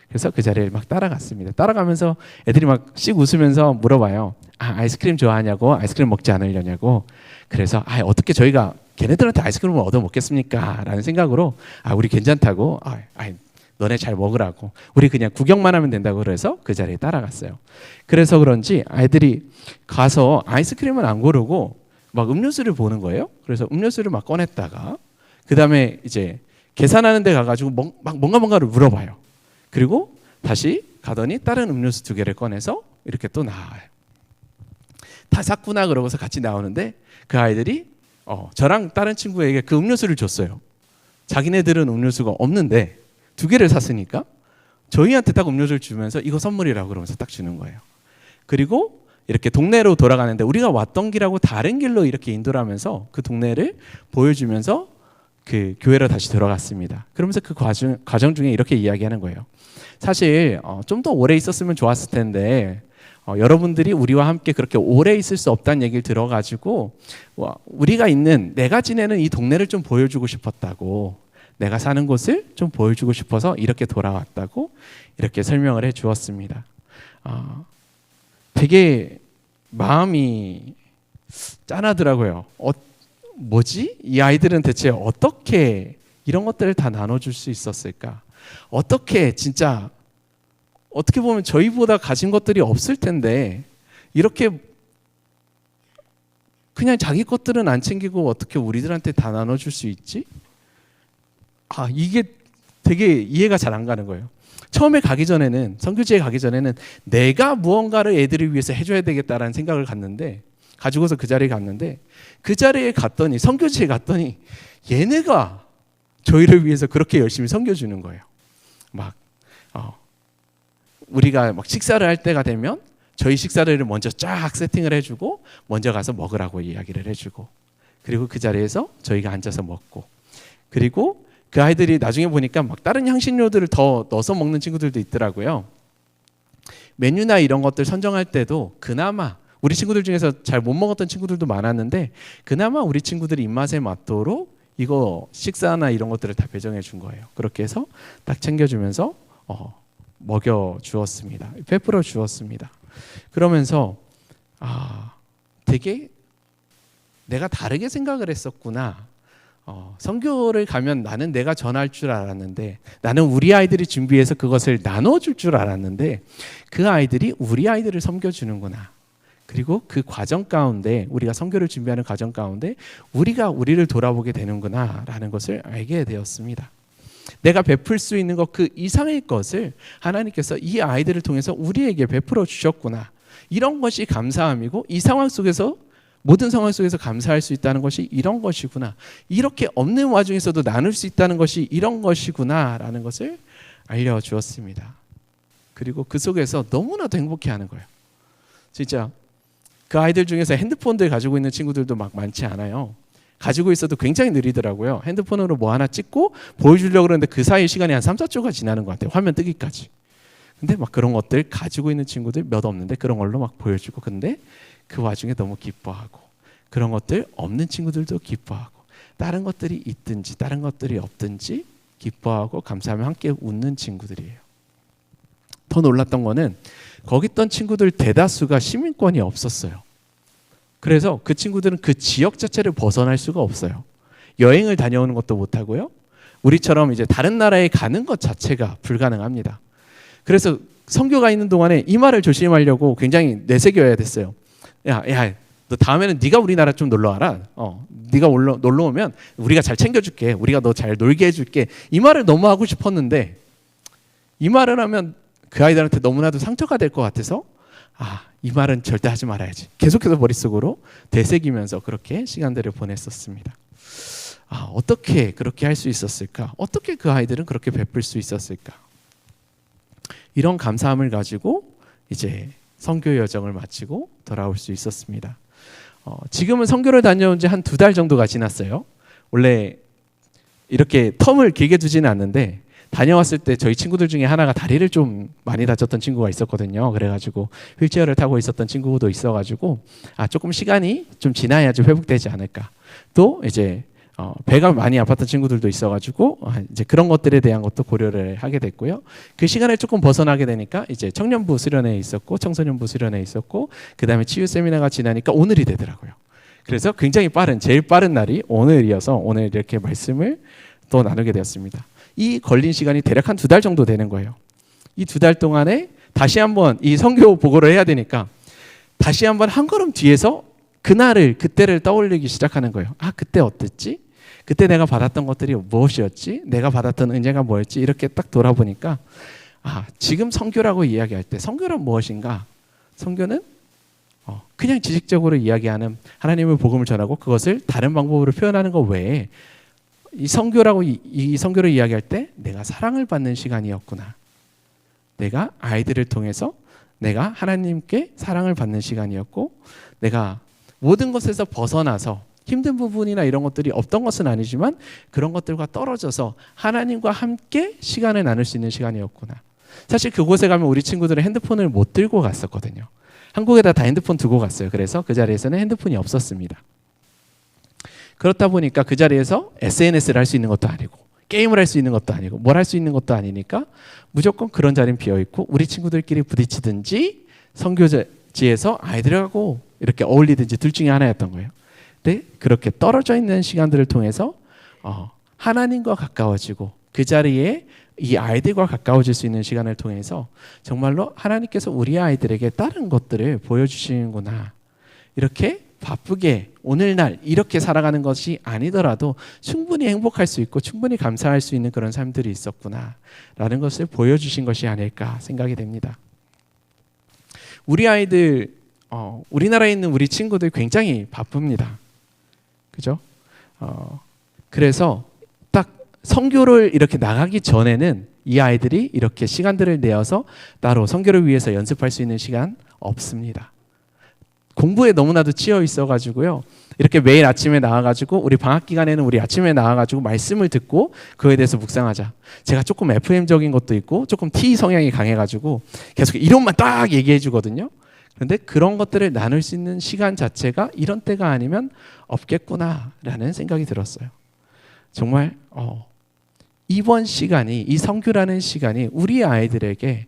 그래서 그 자리를 막 따라갔습니다. 따라가면서 애들이 막 씩 웃으면서 물어봐요. 아이스크림 좋아하냐고, 아이스크림 먹지 않으려냐고. 그래서 어떻게 저희가 걔네들한테 아이스크림을 얻어 먹겠습니까? 라는 생각으로 우리 괜찮다고, 너네 잘 먹으라고. 우리 그냥 구경만 하면 된다고 그래서 그 자리에 따라갔어요. 그래서 그런지 아이들이 가서 아이스크림은 안 고르고 막 음료수를 보는 거예요. 그래서 음료수를 막 꺼냈다가 그 다음에 이제 계산하는 데 가가지고 막 뭔가를 물어봐요. 그리고 다시 가더니 다른 음료수 2개를 꺼내서 이렇게 또 나와요. 다 샀구나 그러고서 같이 나오는데 그 아이들이 저랑 다른 친구에게 그 음료수를 줬어요. 자기네들은 음료수가 없는데 2개를 샀으니까 저희한테 딱 음료수를 주면서 이거 선물이라고 그러면서 딱 주는 거예요. 그리고 이렇게 동네로 돌아가는데 우리가 왔던 길하고 다른 길로 이렇게 인도를 하면서 그 동네를 보여주면서 그 교회로 다시 들어갔습니다. 그러면서 그 과정 중에 이렇게 이야기하는 거예요. 사실 좀 더 오래 있었으면 좋았을 텐데 여러분들이 우리와 함께 그렇게 오래 있을 수 없다는 얘기를 들어가지고 우리가 있는 내가 지내는 이 동네를 좀 보여주고 싶었다고 내가 사는 곳을 좀 보여주고 싶어서 이렇게 돌아왔다고 이렇게 설명을 해 주었습니다. 되게 마음이 짠하더라고요. 뭐지? 이 아이들은 대체 어떻게 이런 것들을 다 나눠줄 수 있었을까? 어떻게 진짜 어떻게 보면 저희보다 가진 것들이 없을 텐데 이렇게 그냥 자기 것들은 안 챙기고 어떻게 우리들한테 다 나눠줄 수 있지? 이게 되게 이해가 잘 안 가는 거예요. 처음에 가기 전에는 선교지에 가기 전에는 내가 무언가를 애들을 위해서 해줘야 되겠다라는 생각을 가지고서 그 자리에 갔는데 그 자리에 갔더니 선교지에 갔더니 얘네가 저희를 위해서 그렇게 열심히 섬겨주는 거예요. 막 우리가 막 식사를 할 때가 되면 저희 식사를 먼저 쫙 세팅을 해주고 먼저 가서 먹으라고 이야기를 해주고 그리고 그 자리에서 저희가 앉아서 먹고 그리고 그 아이들이 나중에 보니까 막 다른 향신료들을 더 넣어서 먹는 친구들도 있더라고요. 메뉴나 이런 것들 선정할 때도 그나마 우리 친구들 중에서 잘 못 먹었던 친구들도 많았는데 그나마 우리 친구들이 입맛에 맞도록 이거 식사나 이런 것들을 다 배정해 준 거예요. 그렇게 해서 딱 챙겨주면서 먹여 주었습니다. 베풀어 주었습니다. 그러면서 되게 내가 다르게 생각을 했었구나. 선교를 가면 나는 내가 전할 줄 알았는데 나는 우리 아이들이 준비해서 그것을 나눠줄 줄 알았는데 그 아이들이 우리 아이들을 섬겨주는구나. 그리고 그 과정 가운데 우리가 선교를 준비하는 과정 가운데 우리가 우리를 돌아보게 되는구나 라는 것을 알게 되었습니다. 내가 베풀 수 있는 것 그 이상의 것을 하나님께서 이 아이들을 통해서 우리에게 베풀어 주셨구나. 이런 것이 감사함이고 이 상황 속에서 모든 상황 속에서 감사할 수 있다는 것이 이런 것이구나. 이렇게 없는 와중에서도 나눌 수 있다는 것이 이런 것이구나 라는 것을 알려주었습니다. 그리고 그 속에서 너무나도 행복해하는 거예요. 진짜 그 아이들 중에서 핸드폰들 가지고 있는 친구들도 막 많지 않아요. 가지고 있어도 굉장히 느리더라고요. 핸드폰으로 뭐 하나 찍고 보여주려고 그러는데 그 사이 시간이 한 3, 4초가 지나는 것 같아요. 화면 뜨기까지. 근데 막 그런 것들 가지고 있는 친구들 몇 없는데 그런 걸로 막 보여주고 근데 그 와중에 너무 기뻐하고 그런 것들 없는 친구들도 기뻐하고 다른 것들이 있든지 다른 것들이 없든지 기뻐하고 감사하며 함께 웃는 친구들이에요. 더 놀랐던 거는 거기 있던 친구들 대다수가 시민권이 없었어요. 그래서 그 친구들은 그 지역 자체를 벗어날 수가 없어요. 여행을 다녀오는 것도 못하고요. 우리처럼 이제 다른 나라에 가는 것 자체가 불가능합니다. 그래서 선교가 있는 동안에 이 말을 조심하려고 굉장히 내새겨야 됐어요. 야, 너 다음에는 네가 우리나라 좀 놀러 와라. 네가 놀러 오면 우리가 잘 챙겨줄게. 우리가 너 잘 놀게 해줄게. 이 말을 너무 하고 싶었는데 이 말을 하면 그 아이들한테 너무나도 상처가 될 것 같아서 이 말은 절대 하지 말아야지. 계속해서 머릿속으로 되새기면서 그렇게 시간들을 보냈었습니다. 어떻게 그렇게 할 수 있었을까? 어떻게 그 아이들은 그렇게 베풀 수 있었을까? 이런 감사함을 가지고 이제 선교 여정을 마치고 돌아올 수 있었습니다. 지금은 선교를 다녀온 지 한 2달 정도가 지났어요. 원래 이렇게 텀을 길게 두지는 않는데 다녀왔을 때 저희 친구들 중에 하나가 다리를 좀 많이 다쳤던 친구가 있었거든요. 그래가지고 휠체어를 타고 있었던 친구도 있어가지고 조금 시간이 좀 지나야지 회복되지 않을까. 또 이제 배가 많이 아팠던 친구들도 있어가지고 이제 그런 것들에 대한 것도 고려를 하게 됐고요. 그 시간을 조금 벗어나게 되니까 이제 청년부 수련회에 있었고 청소년부 수련회에 있었고 그 다음에 치유 세미나가 지나니까 오늘이 되더라고요. 그래서 굉장히 제일 빠른 날이 오늘이어서 오늘 이렇게 말씀을 또 나누게 되었습니다. 이 걸린 시간이 대략 한 2달 정도 되는 거예요. 이 2달 동안에 다시 한번 이 선교 보고를 해야 되니까 다시 한번 한 걸음 뒤에서 그때를 떠올리기 시작하는 거예요. 그때 어땠지? 그때 내가 받았던 것들이 무엇이었지? 내가 받았던 은혜가 뭐였지? 이렇게 딱 돌아보니까 지금 선교라고 이야기할 때 선교란 무엇인가? 선교는 그냥 지식적으로 이야기하는 하나님의 복음을 전하고 그것을 다른 방법으로 표현하는 것 외에 이 선교를 이야기할 때 내가 사랑을 받는 시간이었구나. 내가 아이들을 통해서 내가 하나님께 사랑을 받는 시간이었고 내가 모든 것에서 벗어나서 힘든 부분이나 이런 것들이 없던 것은 아니지만 그런 것들과 떨어져서 하나님과 함께 시간을 나눌 수 있는 시간이었구나. 사실 그곳에 가면 우리 친구들은 핸드폰을 못 들고 갔었거든요. 한국에다 다 핸드폰 두고 갔어요. 그래서 그 자리에서는 핸드폰이 없었습니다. 그렇다 보니까 그 자리에서 SNS를 할 수 있는 것도 아니고 게임을 할 수 있는 것도 아니고 뭘 할 수 있는 것도 아니니까 무조건 그런 자리는 비어있고 우리 친구들끼리 부딪히든지 선교지에서 아이들하고 이렇게 어울리든지 둘 중에 하나였던 거예요. 근데 그렇게 떨어져 있는 시간들을 통해서 하나님과 가까워지고 그 자리에 이 아이들과 가까워질 수 있는 시간을 통해서 정말로 하나님께서 우리 아이들에게 다른 것들을 보여주시는구나. 이렇게 바쁘게 오늘날 이렇게 살아가는 것이 아니더라도 충분히 행복할 수 있고 충분히 감사할 수 있는 그런 삶들이 있었구나라는 것을 보여주신 것이 아닐까 생각이 됩니다. 우리 아이들, 우리나라에 있는 우리 친구들 굉장히 바쁩니다. 그죠? 그래서 딱 선교를 이렇게 나가기 전에는 이 아이들이 이렇게 시간들을 내어서 따로 선교를 위해서 연습할 수 있는 시간 없습니다. 공부에 너무나도 치여 있어가지고요. 이렇게 매일 아침에 나와가지고 우리 방학 기간에는 우리 아침에 나와가지고 말씀을 듣고 그거에 대해서 묵상하자. 제가 조금 FM적인 것도 있고 조금 T 성향이 강해가지고 계속 이론만 딱 얘기해 주거든요. 그런데 그런 것들을 나눌 수 있는 시간 자체가 이런 때가 아니면 없겠구나라는 생각이 들었어요. 정말 이번 시간이, 이 선교라는 시간이 우리 아이들에게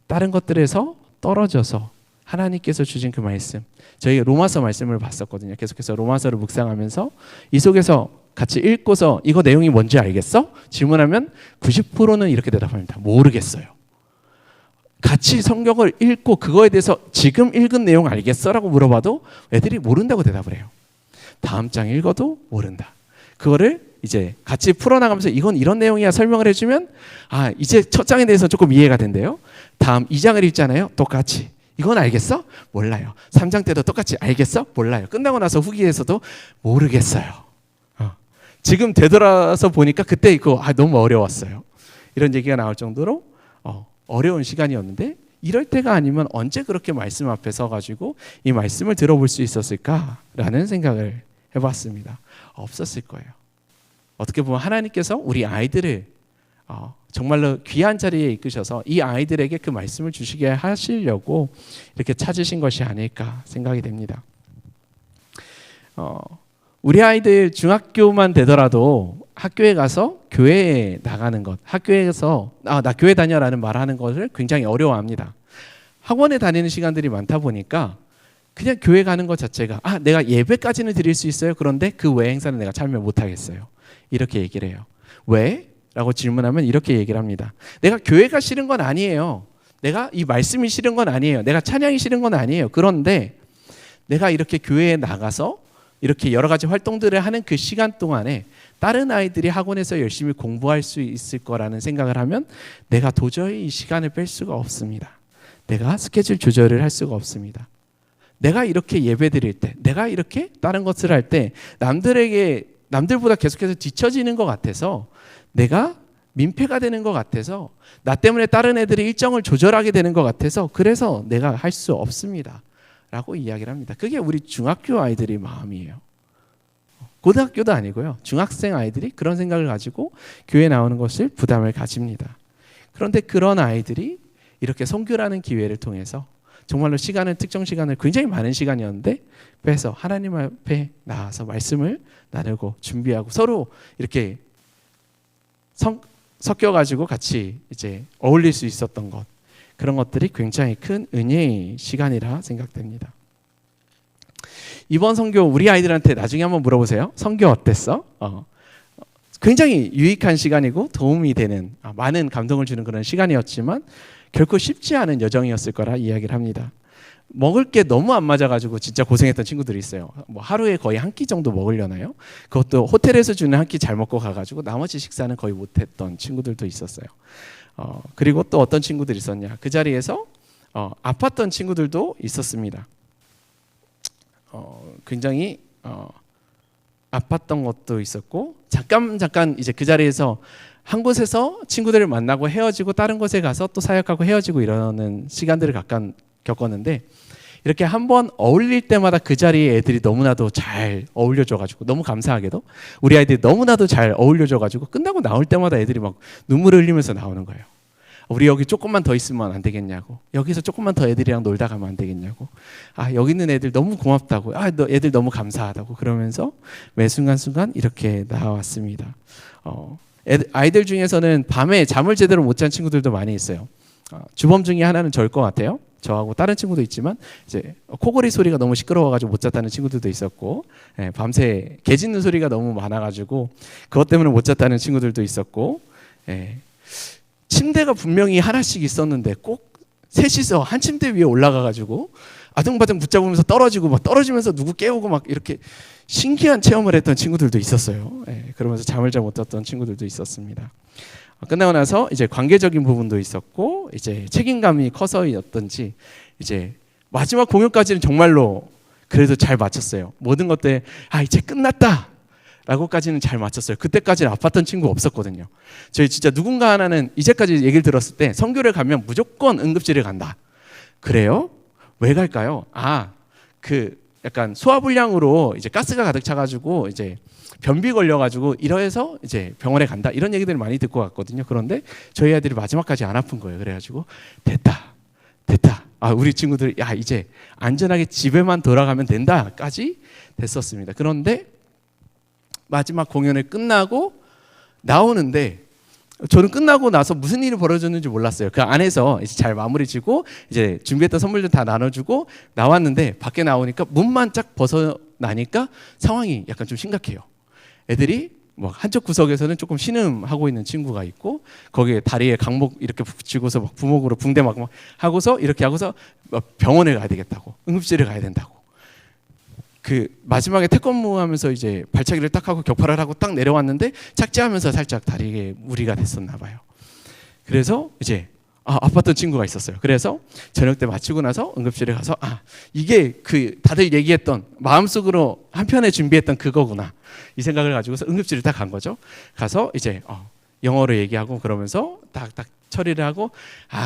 다른 것들에서 떨어져서 하나님께서 주신 그 말씀, 저희 로마서 말씀을 봤었거든요. 계속해서 로마서를 묵상하면서 이 속에서 같이 읽고서 이거 내용이 뭔지 알겠어? 질문하면 90%는 이렇게 대답합니다. 모르겠어요. 같이 성경을 읽고 그거에 대해서 지금 읽은 내용 알겠어? 라고 물어봐도 애들이 모른다고 대답을 해요. 다음 장 읽어도 모른다. 그거를 이제 같이 풀어나가면서 이건 이런 내용이야 설명을 해주면 이제 첫 장에 대해서 조금 이해가 된대요. 다음 2장을 읽잖아요. 똑같이. 이건 알겠어? 몰라요. 3장 때도 똑같이 알겠어? 몰라요. 끝나고 나서 후기에서도 모르겠어요. 지금 되돌아서 보니까 그때 이거 너무 어려웠어요. 이런 얘기가 나올 정도로 어려운 시간이었는데 이럴 때가 아니면 언제 그렇게 말씀 앞에 서가지고 이 말씀을 들어볼 수 있었을까라는 생각을 해봤습니다. 없었을 거예요. 어떻게 보면 하나님께서 우리 아이들을 정말로 귀한 자리에 이끄셔서 이 아이들에게 그 말씀을 주시게 하시려고 이렇게 찾으신 것이 아닐까 생각이 됩니다. 우리 아이들 중학교만 되더라도 학교에 가서 교회에 나가는 것, 학교에서 나 교회 다녀라는 말하는 것을 굉장히 어려워합니다. 학원에 다니는 시간들이 많다 보니까 그냥 교회 가는 것 자체가 내가 예배까지는 드릴 수 있어요. 그런데 그 외 행사는 내가 참여 못하겠어요. 이렇게 얘기를 해요. 왜? 라고 질문하면 이렇게 얘기를 합니다. 내가 교회가 싫은 건 아니에요. 내가 이 말씀이 싫은 건 아니에요. 내가 찬양이 싫은 건 아니에요. 그런데 내가 이렇게 교회에 나가서 이렇게 여러 가지 활동들을 하는 그 시간 동안에 다른 아이들이 학원에서 열심히 공부할 수 있을 거라는 생각을 하면 내가 도저히 이 시간을 뺄 수가 없습니다. 내가 스케줄 조절을 할 수가 없습니다. 내가 이렇게 예배 드릴 때, 내가 이렇게 다른 것을 할 때 남들보다 계속해서 뒤처지는 것 같아서 내가 민폐가 되는 것 같아서 나 때문에 다른 애들이 일정을 조절하게 되는 것 같아서 그래서 내가 할 수 없습니다. 라고 이야기를 합니다. 그게 우리 중학교 아이들의 마음이에요. 고등학교도 아니고요. 중학생 아이들이 그런 생각을 가지고 교회에 나오는 것을 부담을 가집니다. 그런데 그런 아이들이 이렇게 선교라는 기회를 통해서 정말로 특정 시간을 굉장히 많은 시간이었는데 빼서 하나님 앞에 나와서 말씀을 나누고 준비하고 서로 이렇게 섞여가지고 같이 이제 어울릴 수 있었던 것, 그런 것들이 굉장히 큰 은혜의 시간이라 생각됩니다. 이번 선교 우리 아이들한테 나중에 한번 물어보세요. 선교 어땠어? 굉장히 유익한 시간이고 도움이 되는 많은 감동을 주는 그런 시간이었지만 결코 쉽지 않은 여정이었을 거라 이야기를 합니다. 먹을 게 너무 안 맞아가지고 진짜 고생했던 친구들이 있어요. 뭐 하루에 거의 한 끼 정도 먹으려나요? 그것도 호텔에서 주는 한 끼 잘 먹고 가가지고 나머지 식사는 거의 못했던 친구들도 있었어요. 그리고 또 어떤 친구들이 있었냐? 그 자리에서 아팠던 친구들도 있었습니다. 굉장히 아팠던 것도 있었고 잠깐 이제 그 자리에서 한 곳에서 친구들을 만나고 헤어지고 다른 곳에 가서 또 사역하고 헤어지고 이러는 시간들을 가끔 겪었는데 이렇게 한번 어울릴 때마다 그 자리에 애들이 너무나도 잘 어울려줘가지고 너무 감사하게도 우리 아이들이 너무나도 잘 어울려줘가지고 끝나고 나올 때마다 애들이 막 눈물을 흘리면서 나오는 거예요. 우리 여기 조금만 더 있으면 안 되겠냐고, 여기서 조금만 더 애들이랑 놀다 가면 안 되겠냐고, 여기 있는 애들 너무 고맙다고, 애들 너무 감사하다고 그러면서 매 순간순간 이렇게 나왔습니다. 아이들 중에서는 밤에 잠을 제대로 못 잔 친구들도 많이 있어요. 주범 중에 하나는 저일 것 같아요. 저하고 다른 친구도 있지만 이제 코골이 소리가 너무 시끄러워가지고 못 잤다는 친구들도 있었고, 밤새 개 짖는 소리가 너무 많아가지고 그것 때문에 못 잤다는 친구들도 있었고, 침대가 분명히 하나씩 있었는데 꼭 셋이서 한 침대 위에 올라가가지고 아등바등 붙잡으면서 떨어지고 막 떨어지면서 누구 깨우고 막 이렇게 신기한 체험을 했던 친구들도 있었어요. 예, 그러면서 잠을 잘 못 잤던 친구들도 있었습니다. 끝나고 나서 이제 관계적인 부분도 있었고 이제 책임감이 커서였던지 이제 마지막 공연까지는 정말로 그래도 잘 마쳤어요. 모든 것들 이제 끝났다 라고까지는 잘 마쳤어요. 그때까지는 아팠던 친구 없었거든요. 저희 진짜 누군가 하나는 이제까지 얘기를 들었을 때 선교를 가면 무조건 응급실에 간다. 그래요? 왜 갈까요? 그 약간 소화불량으로 이제 가스가 가득 차가지고 이제 변비 걸려가지고 이러해서 이제 병원에 간다 이런 얘기들을 많이 듣고 갔거든요. 그런데 저희 아들이 마지막까지 안 아픈 거예요. 그래가지고 됐다. 우리 친구들 이제 안전하게 집에만 돌아가면 된다까지 됐었습니다. 그런데 마지막 공연을 끝나고 나오는데 저는 끝나고 나서 무슨 일이 벌어졌는지 몰랐어요. 그 안에서 이제 잘 마무리 지고 이제 준비했던 선물들 다 나눠주고 나왔는데 밖에 나오니까 문만 쫙 벗어나니까 상황이 약간 좀 심각해요. 애들이 뭐 한쪽 구석에서는 조금 신음하고 있는 친구가 있고 거기에 다리에 강목 이렇게 붙이고서 막 부목으로 붕대 막 하고서 이렇게 하고서 병원에 가야 되겠다고 응급실에 가야 된다고. 그 마지막에 태권무 하면서 이제 발차기를 딱 하고 격파를 하고 딱 내려왔는데 착지하면서 살짝 다리에 무리가 됐었나 봐요. 그래서 이제 아팠던 친구가 있었어요. 그래서 저녁 때 마치고 나서 응급실에 가서 이게 그 다들 얘기했던 마음속으로 한편에 준비했던 그거구나 이 생각을 가지고서 응급실에 딱 간 거죠. 가서 이제 영어로 얘기하고 그러면서 딱 처리를 하고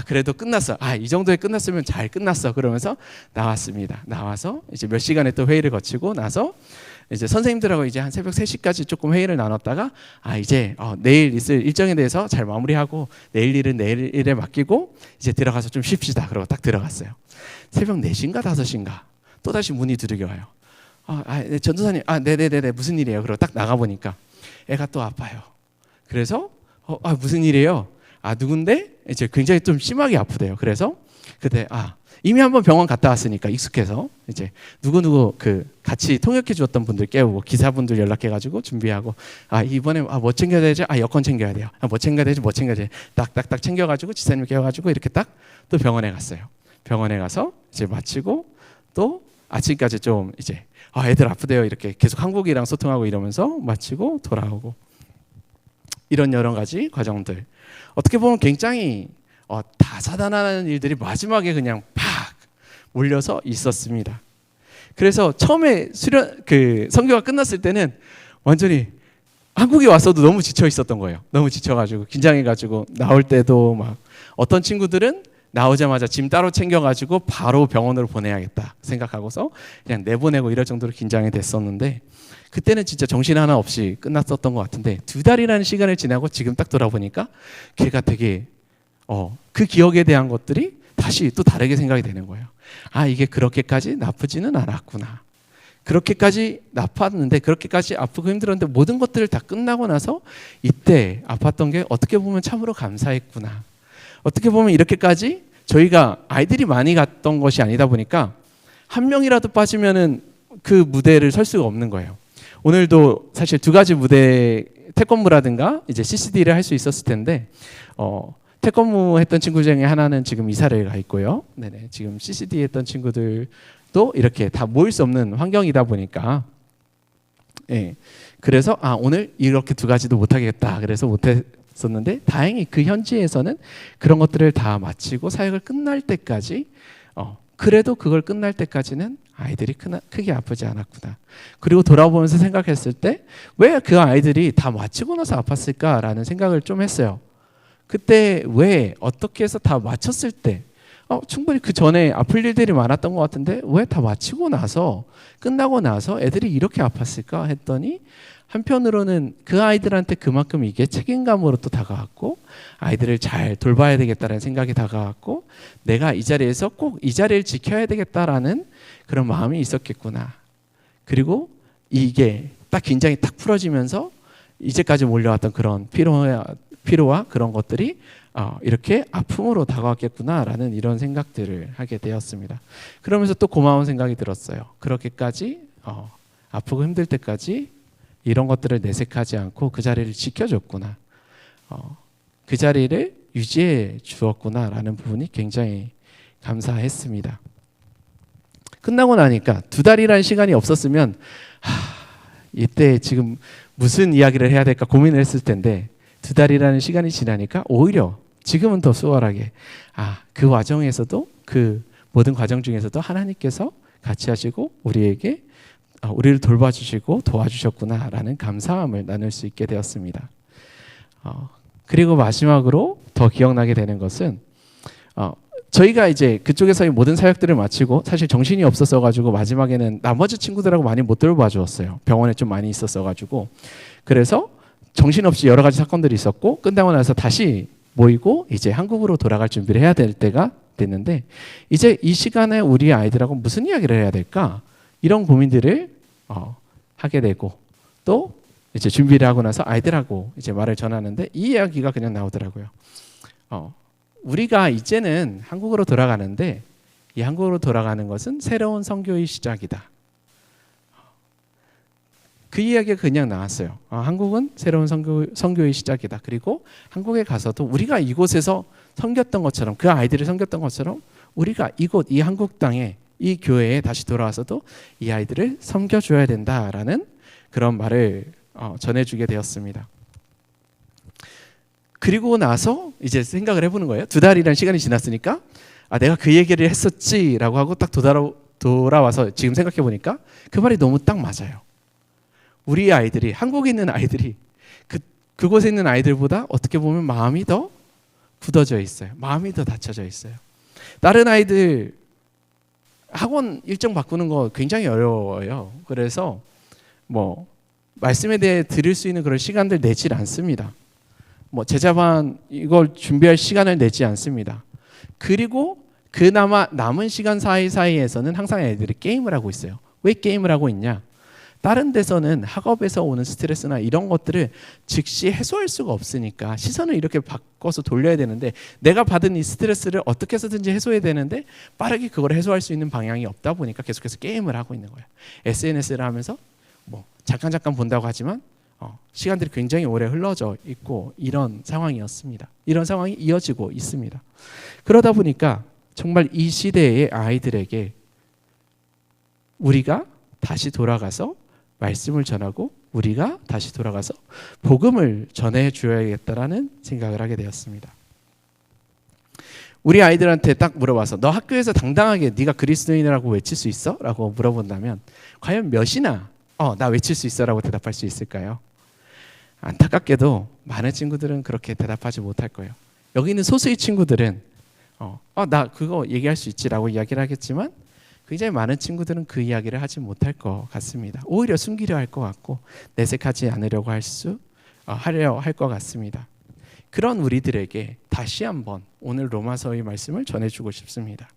그래도 끝났어. 이 정도에 끝났으면 잘 끝났어. 그러면서 나왔습니다. 나와서 이제 몇 시간의 또 회의를 거치고 나서 이제 선생님들하고 이제 한 새벽 3시까지 조금 회의를 나눴다가 이제 내일 있을 일정에 대해서 잘 마무리하고 내일 일은 내일 일에 맡기고 이제 들어가서 좀 쉽시다. 그러고 딱 들어갔어요. 새벽 4시인가 5시인가 또다시 문이 두드겨 와요. 전도사님 네네네 무슨 일이에요? 그러고 딱 나가보니까 애가 또 아파요. 그래서 무슨 일이에요? 누군데 이제 굉장히 좀 심하게 아프대요. 그래서 그때 이미 한번 병원 갔다 왔으니까 익숙해서 이제 누구 그 같이 통역해 주었던 분들 깨우고 기사분들 연락해가지고 준비하고 이번에 뭐 챙겨야 되지? 여권 챙겨야 돼요. 뭐 챙겨야 되지? 딱딱딱 챙겨가지고 지사님 깨워가지고 이렇게 딱 또 병원에 갔어요. 병원에 가서 이제 마치고 또 아침까지 좀 이제 애들 아프대요. 이렇게 계속 한국이랑 소통하고 이러면서 마치고 돌아오고 이런 여러 가지 과정들 어떻게 보면 굉장히 다사다난한 일들이 마지막에 그냥 팍 몰려서 있었습니다. 그래서 처음에 선교가 끝났을 때는 완전히 한국에 왔어도 너무 지쳐 있었던 거예요. 너무 지쳐가지고 긴장해가지고 나올 때도 막 어떤 친구들은 나오자마자 짐 따로 챙겨가지고 바로 병원으로 보내야겠다 생각하고서 그냥 내보내고 이럴 정도로 긴장이 됐었는데 그때는 진짜 정신 하나 없이 끝났었던 것 같은데 2달이라는 시간을 지나고 지금 딱 돌아보니까 걔가 되게 그 기억에 대한 것들이 다시 또 다르게 생각이 되는 거예요. 이게 그렇게까지 나쁘지는 않았구나. 그렇게까지 나빴는데 그렇게까지 아프고 힘들었는데 모든 것들을 다 끝나고 나서 이때 아팠던 게 어떻게 보면 참으로 감사했구나. 어떻게 보면 이렇게까지 저희가 아이들이 많이 갔던 것이 아니다 보니까 한 명이라도 빠지면은 그 무대를 설 수가 없는 거예요. 오늘도 사실 2가지 무대 태권무라든가 이제 CCD를 할 수 있었을 텐데 태권무 했던 친구 중에 하나는 지금 이사를 가 있고요. 네네 지금 CCD 했던 친구들도 이렇게 다 모일 수 없는 환경이다 보니까 그래서 오늘 이렇게 2가지도 못 하겠다. 그래서 못 했었는데 다행히 그 현지에서는 그런 것들을 다 마치고 사역을 끝날 때까지 그래도 그걸 끝날 때까지는 아이들이 크게 아프지 않았구나. 그리고 돌아보면서 생각했을 때 왜 그 아이들이 다 마치고 나서 아팠을까라는 생각을 좀 했어요. 그때 왜 어떻게 해서 다 마쳤을 때 충분히 그 전에 아플 일들이 많았던 것 같은데 왜 다 마치고 나서 끝나고 나서 애들이 이렇게 아팠을까 했더니 한편으로는 그 아이들한테 그만큼 이게 책임감으로 또 다가왔고 아이들을 잘 돌봐야 되겠다는 생각이 다가왔고 내가 이 자리에서 꼭 이 자리를 지켜야 되겠다라는 그런 마음이 있었겠구나. 그리고 이게 딱 긴장이 딱 풀어지면서 이제까지 몰려왔던 그런 피로와 그런 것들이 이렇게 아픔으로 다가왔겠구나라는 이런 생각들을 하게 되었습니다. 그러면서 또 고마운 생각이 들었어요. 그렇게까지 아프고 힘들 때까지 이런 것들을 내색하지 않고 그 자리를 지켜줬구나. 그 자리를 유지해 주었구나라는 부분이 굉장히 감사했습니다. 끝나고 나니까 2달이라는 시간이 없었으면 이때 지금 무슨 이야기를 해야 될까 고민을 했을 텐데 2달이라는 시간이 지나니까 오히려 지금은 더 수월하게 그 과정에서도 그 모든 과정 중에서도 하나님께서 같이 하시고 우리에게 우리를 돌봐주시고 도와주셨구나라는 감사함을 나눌 수 있게 되었습니다. 그리고 마지막으로 더 기억나게 되는 것은 저희가 이제 그쪽에서의 모든 사역들을 마치고 사실 정신이 없었어 가지고 마지막에는 나머지 친구들하고 많이 못 돌봐 주었어요. 병원에 좀 많이 있었어 가지고. 그래서 정신없이 여러 가지 사건들이 있었고 끝나고 나서 다시 모이고 이제 한국으로 돌아갈 준비를 해야 될 때가 됐는데 이제 이 시간에 우리 아이들하고 무슨 이야기를 해야 될까? 이런 고민들을 하게 되고 또 이제 준비를 하고 나서 아이들하고 이제 말을 전하는데 이 이야기가 그냥 나오더라고요. 우리가 이제는 한국으로 돌아가는데 이 한국으로 돌아가는 것은 새로운 선교의 시작이다. 그 이야기가 그냥 나왔어요. 한국은 새로운 선교의 시작이다. 그리고 한국에 가서도 우리가 이곳에서 섬겼던 것처럼 그 아이들을 섬겼던 것처럼 우리가 이곳 이 한국 땅에 이 교회에 다시 돌아와서도 이 아이들을 섬겨줘야 된다라는 그런 말을 전해주게 되었습니다. 그리고 나서 이제 생각을 해보는 거예요. 2달이라는 시간이 지났으니까 내가 그 얘기를 했었지라고 하고 딱 돌아와서 지금 생각해 보니까 그 말이 너무 딱 맞아요. 우리 아이들이 한국에 있는 아이들이 그곳에 있는 아이들보다 어떻게 보면 마음이 더 굳어져 있어요. 마음이 더 닫혀져 있어요. 다른 아이들 학원 일정 바꾸는 거 굉장히 어려워요. 그래서 뭐 말씀에 대해 들을 수 있는 그런 시간들 내질 않습니다. 뭐 제자반 이걸 준비할 시간을 내지 않습니다. 그리고 그나마 남은 시간 사이에서는 항상 애들이 게임을 하고 있어요. 왜 게임을 하고 있냐? 다른 데서는 학업에서 오는 스트레스나 이런 것들을 즉시 해소할 수가 없으니까 시선을 이렇게 바꿔서 돌려야 되는데 내가 받은 이 스트레스를 어떻게 해서든지 해소해야 되는데 빠르게 그걸 해소할 수 있는 방향이 없다 보니까 계속해서 게임을 하고 있는 거예요. SNS를 하면서 뭐 잠깐 본다고 하지만 시간들이 굉장히 오래 흘러져 있고 이런 상황이었습니다. 이런 상황이 이어지고 있습니다. 그러다 보니까 정말 이 시대의 아이들에게 우리가 다시 돌아가서 말씀을 전하고 우리가 다시 돌아가서 복음을 전해 주어야겠다라는 생각을 하게 되었습니다. 우리 아이들한테 딱 물어봐서 너 학교에서 당당하게 네가 그리스도인이라고 외칠 수 있어? 라고 물어본다면 과연 몇이나 나 외칠 수 있어 라고 대답할 수 있을까요? 안타깝게도 많은 친구들은 그렇게 대답하지 못할 거예요. 여기 있는 소수의 친구들은 나 그거 얘기할 수 있지라고 이야기를 하겠지만 굉장히 많은 친구들은 그 이야기를 하지 못할 것 같습니다. 오히려 숨기려 할 것 같고 내색하지 않으려고 하려 할 것 같습니다. 그런 우리들에게 다시 한번 오늘 로마서의 말씀을 전해주고 싶습니다.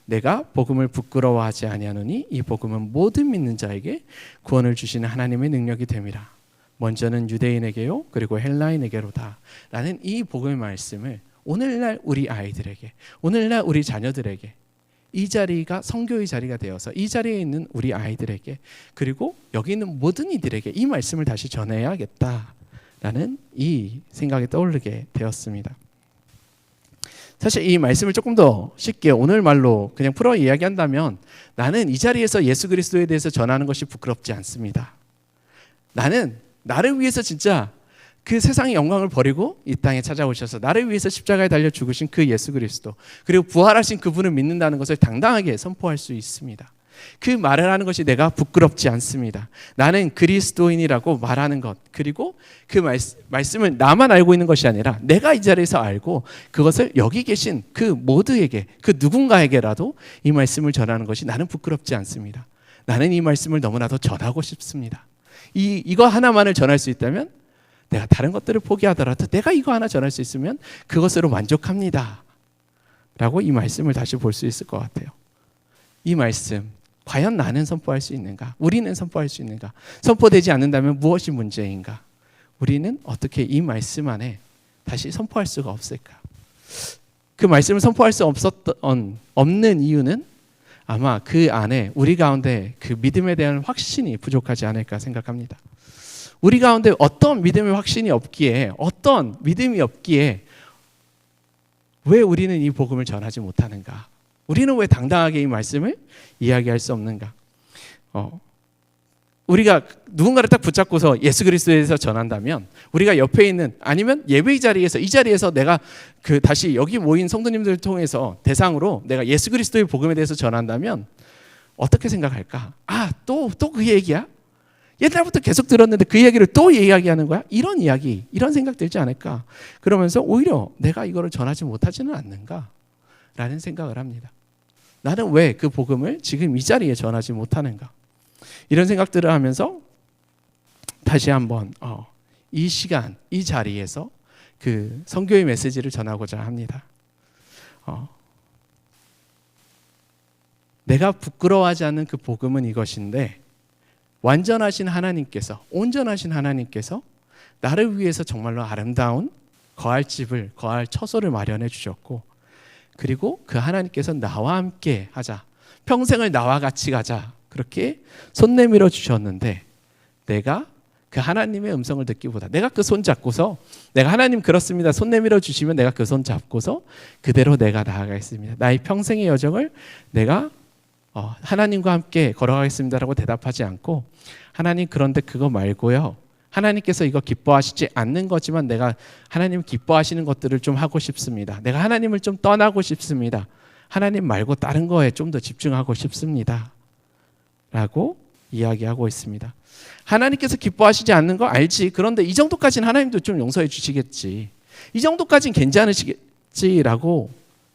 내가 복음을 부끄러워하지 아니하노니 이 복음은 모든 믿는 자에게 구원을 주시는 하나님의 능력이 됨이라. 먼저는 유대인에게요 그리고 헬라인에게로다 라는 이 복음의 말씀을 오늘날 우리 아이들에게 오늘날 우리 자녀들에게 이 자리가 선교의 자리가 되어서 이 자리에 있는 우리 아이들에게 그리고 여기 있는 모든 이들에게 이 말씀을 다시 전해야겠다라는 이 생각이 떠오르게 되었습니다. 사실 이 말씀을 조금 더 쉽게 오늘 말로 그냥 풀어 이야기한다면 나는 이 자리에서 예수 그리스도에 대해서 전하는 것이 부끄럽지 않습니다. 나는 나를 위해서 진짜 그 세상의 영광을 버리고 이 땅에 찾아오셔서 나를 위해서 십자가에 달려 죽으신 그 예수 그리스도 그리고 부활하신 그분을 믿는다는 것을 당당하게 선포할 수 있습니다. 그 말을 하는 것이 내가 부끄럽지 않습니다. 나는 그리스도인이라고 말하는 것 그리고 그 말씀을 나만 알고 있는 것이 아니라 내가 이 자리에서 알고 그것을 여기 계신 그 모두에게 그 누군가에게라도 이 말씀을 전하는 것이 나는 부끄럽지 않습니다. 나는 이 말씀을 너무나도 전하고 싶습니다. 이거 하나만을 전할 수 있다면 내가 다른 것들을 포기하더라도 내가 이거 하나 전할 수 있으면 그것으로 만족합니다 라고 이 말씀을 다시 볼 수 있을 것 같아요. 이 말씀 과연 나는 선포할 수 있는가? 우리는 선포할 수 있는가? 선포되지 않는다면 무엇이 문제인가? 우리는 어떻게 이 말씀 안에 다시 선포할 수가 없을까? 그 말씀을 선포할 수 없는 이유는 아마 그 안에 우리 가운데 그 믿음에 대한 확신이 부족하지 않을까 생각합니다. 우리 가운데 어떤 믿음의 확신이 없기에 어떤 믿음이 없기에 왜 우리는 이 복음을 전하지 못하는가? 우리는 왜 당당하게 이 말씀을 이야기할 수 없는가? 우리가 누군가를 딱 붙잡고서 예수 그리스도에 대해서 전한다면 우리가 옆에 있는 아니면 예배 자리에서 이 자리에서 내가 다시 여기 모인 성도님들을 통해서 대상으로 내가 예수 그리스도의 복음에 대해서 전한다면 어떻게 생각할까? 또 그 얘기야? 옛날부터 계속 들었는데 그 얘기를 또 이야기하는 거야? 이런 이야기, 이런 생각 들지 않을까? 그러면서 오히려 내가 이거를 전하지 못하지는 않는가? 라는 생각을 합니다. 나는 왜 그 복음을 지금 이 자리에 전하지 못하는가? 이런 생각들을 하면서 다시 한번 이 시간, 이 자리에서 그 선교의 메시지를 전하고자 합니다. 내가 부끄러워하지 않는 그 복음은 이것인데 완전하신 하나님께서, 온전하신 하나님께서 나를 위해서 정말로 아름다운 거할 집을, 거할 처소를 마련해 주셨고, 그리고 그 하나님께서 나와 함께 하자, 평생을 나와 같이 가자, 그렇게 손 내밀어 주셨는데 내가 그 하나님의 음성을 듣기보다 내가 그 손 잡고서 내가 하나님 그렇습니다, 손 내밀어 주시면 내가 그 손 잡고서 그대로 내가 나아가겠습니다. 나의 평생의 여정을 내가 하나님과 함께 걸어가겠습니다라고 대답하지 않고, 하나님 그런데 그거 말고요, 하나님께서 이거 기뻐하시지 않는 거지만 내가 하나님 기뻐하시는 것들을 좀 하고 싶습니다. 내가 하나님을 좀 떠나고 싶습니다. 하나님 말고 다른 거에 좀 더 집중하고 싶습니다 라고 이야기하고 있습니다. 하나님께서 기뻐하시지 않는 거 알지. 그런데 이 정도까지는 하나님도 좀 용서해 주시겠지. 이 정도까지는 괜찮으시겠지라고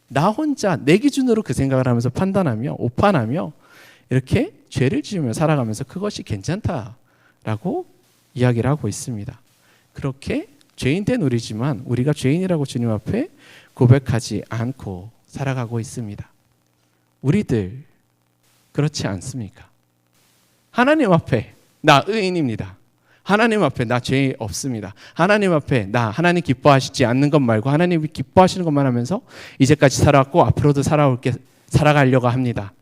나 혼자 내 기준으로 그 생각을 하면서 판단하며 오판하며 이렇게 죄를 지으며 살아가면서 그것이 괜찮다라고 이야기를 하고 있습니다. 그렇게 죄인된 우리지만 우리가 죄인이라고 주님 앞에 고백하지 않고 살아가고 있습니다. 우리들 그렇지 않습니까? 하나님 앞에 나 의인입니다. 하나님 앞에 나 죄 없습니다. 하나님 앞에 나 하나님 기뻐하시지 않는 것 말고 하나님이 기뻐하시는 것만 하면서 이제까지 살아왔고 앞으로도 살아가려고 합니다.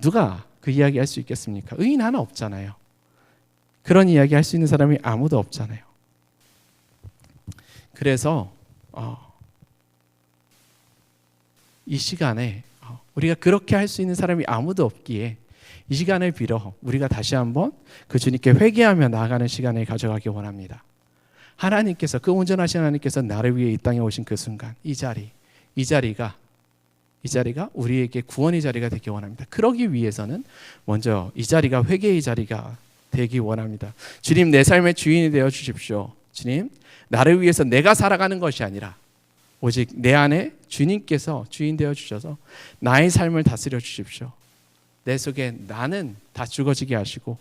누가 그 이야기 할 수 있겠습니까? 의인 하나 없잖아요. 그런 이야기 할 수 있는 사람이 아무도 없잖아요. 그래서 이 시간에 우리가 그렇게 할 수 있는 사람이 아무도 없기에 이 시간을 빌어 우리가 다시 한번 그 주님께 회개하며 나아가는 시간을 가져가기 원합니다. 하나님께서, 그 온전하신 하나님께서 나를 위해 이 땅에 오신 그 순간, 이 자리가 우리에게 구원의 자리가 되기 원합니다. 그러기 위해서는 먼저 이 자리가 회개의 자리가 되기 원합니다. 주님, 내 삶의 주인이 되어 주십시오. 주님, 나를 위해서 내가 살아가는 것이 아니라 오직 내 안에 주님께서 주인 되어 주셔서 나의 삶을 다스려 주십시오. 내 속에 나는 다 죽어지게 하시고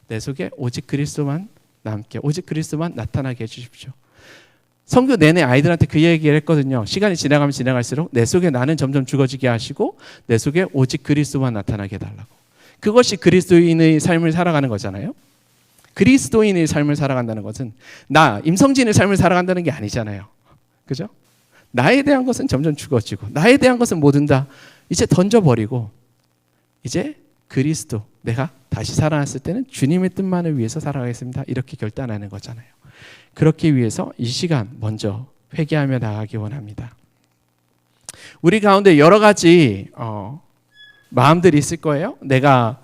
내 속에 오직 그리스도만 남게, 오직 그리스도만 나타나게 해주십시오. 선교 내내 아이들한테 그 얘기를 했거든요. 시간이 지나가면 지나갈수록 내 속에 나는 점점 죽어지게 하시고 내 속에 오직 그리스도만 나타나게 해달라고. 그것이 그리스도인의 삶을 살아가는 거잖아요. 그리스도인의 삶을 살아간다는 것은 나 임성진의 삶을 살아간다는 게 아니잖아요. 그죠? 나에 대한 것은 점점 죽어지고 나에 대한 것은 모든 다 이제 던져버리고 이제 그리스도, 내가 다시 살아났을 때는 주님의 뜻만을 위해서 살아가겠습니다, 이렇게 결단하는 거잖아요. 그렇기 위해서 이 시간 먼저 회개하며 나가기 원합니다. 우리 가운데 여러 가지 마음들이 있을 거예요. 내가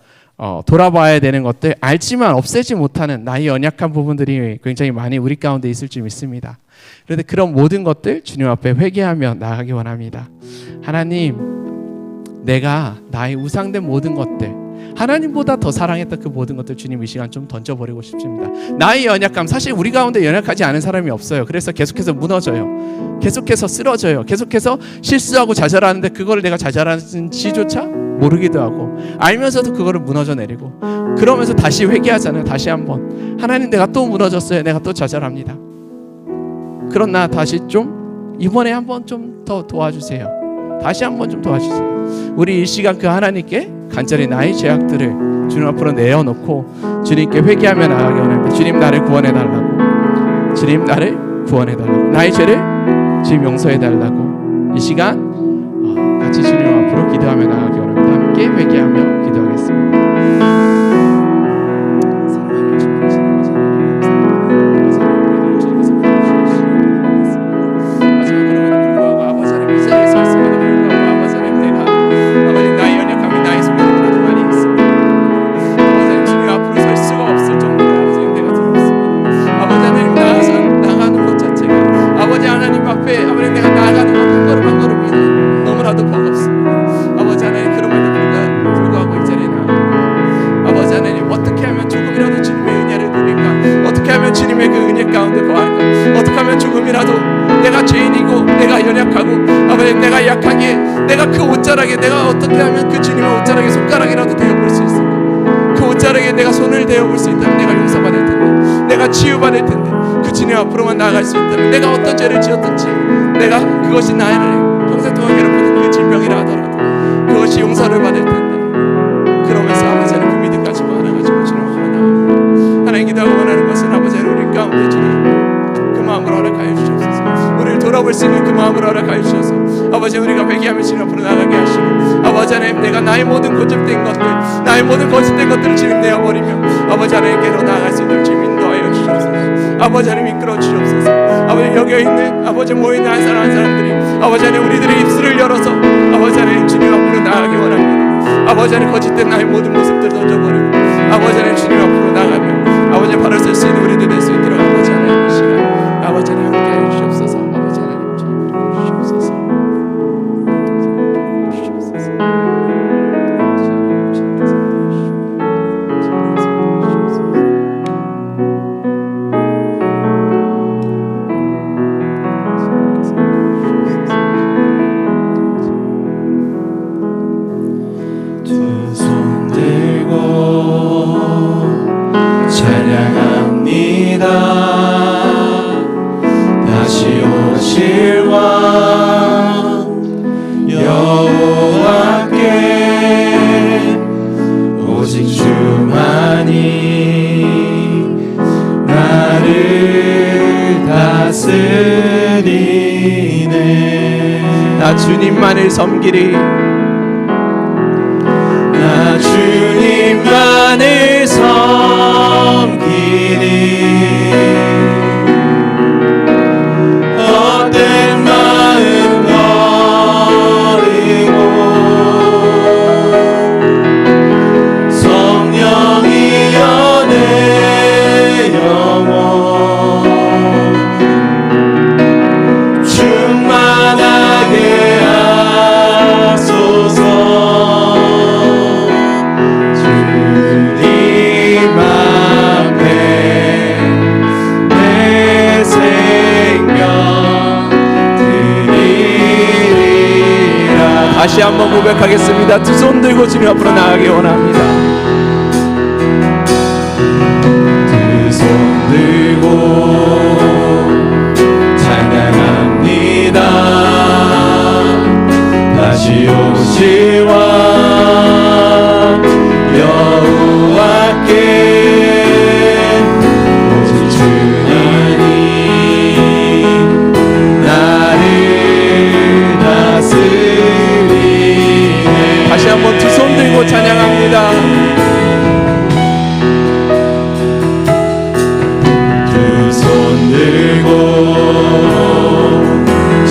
돌아봐야 되는 것들, 알지만 없애지 못하는 나의 연약한 부분들이 굉장히 많이 우리 가운데 있을 줄 믿습니다. 그런데 그런 모든 것들 주님 앞에 회개하며 나가기 원합니다. 하나님, 내가 나의 우상된 모든 것들, 하나님보다 더 사랑했던 그 모든 것들 주님 이 시간 좀 던져버리고 싶습니다. 나의 연약감, 사실 우리 가운데 연약하지 않은 사람이 없어요. 그래서 계속해서 무너져요. 계속해서 쓰러져요. 계속해서 실수하고 좌절하는데 그거를 내가 좌절하는지조차 모르기도 하고 알면서도 그거를 무너져 내리고 그러면서 다시 회개하잖아요. 다시 한번 하나님, 내가 또 무너졌어요. 내가 또 좌절합니다. 그런 나 다시 좀 이번에 한번 좀 더 도와주세요. 다시 한번 좀 도와주세요. 우리 이 시간 그 하나님께 간절히 나의 죄악들을 주님 앞으로 내어놓고 주님께 회개하며 나가기 원합니다. 주님, 나를 구원해달라고. 주님, 나를 구원해달라고. 나의 죄를 주님 용서해달라고. 이 시간 같이 주님 앞으로 기도하며 나가기 원합니다. 함께 회개하며 기도하겠습니다. 사랑하는 주님, 아버지 하나님, 이 자리에 서 있음에도 불구하고 아버지 하나님, 내가 내가 그 옷자락에 내가 어떻게 하면 그 주님의 옷자락에 손가락이라도 대어볼 수 있을까? 그 옷자락에 내가 손을 대어볼 수 있다면 내가 용서받을 텐데, 내가 치유받을 텐데, 그 주님 앞으로만 나아갈 수 있다면 내가 어떤 죄를 지었든지, 내가 그것이 나를 평생 동안 괴롭히던 그 질병이라 하더라도 그것이 용서를 받을 텐데, 그러면서 아버지 하나님 그 믿음 가지고 하나 가지고 주님 앞에 나아가고, 하나님 기도하고 원하는 것은 아버지 하나님 우리 가운데 주님 그 마음으로 허락하여 주옵소서. 우리를 돌아볼 수 있는 그 마음으로 허락하여 주셔서 아버지 우리가 회개하며 주님 앞으로 나아가게 하시고, 아버지 하나님 내가 나의 모든 고집된 것들, 나의 모든 거짓된 것들을 지금 내어버리며 아버지 하나님께로 나아갈 수 있도록 주님 인도하여 주셔서 아버지 하나님 이끌어 주옵소서. 아버지 여기 있는 아버지 모여있는 한 사람 한 사람들이 아버지 하나님 우리들의 입술을 열어서 아버지 하나님 주님 앞으로 나아가기 원합니다. 아버지 하나님 거짓된 나의 모든 모습들 던져버리고 아버지 하나님 주님 앞으로 나가며 아버지 발을 쓸 수 있는 우리들 될 수 있도록 아버지 하나님 이 시간 아버지 하나님 함께하여 주옵소서. 아버지 하나님 주님 주옵소서. 두 손 들고 찬양합니다. 다시 오실 왕 여호와께 오직 주만이 나를 다스리네. 나 주님만을 섬기리. 나 주님만을 섬기리. 헛된 마음 버리고 성령이여 내 영혼 충만하게 하소서. 다시 한번 고백하겠습니다. 두 손 들고 주님 앞으로 나가기 원합니다. 두 손 들고 찬양합니다. 다시 오실 왕 여호와께 오직 주님이 나를 다스리네. 다시 한번 두 손 들고 찬양합니다. 두 손 들고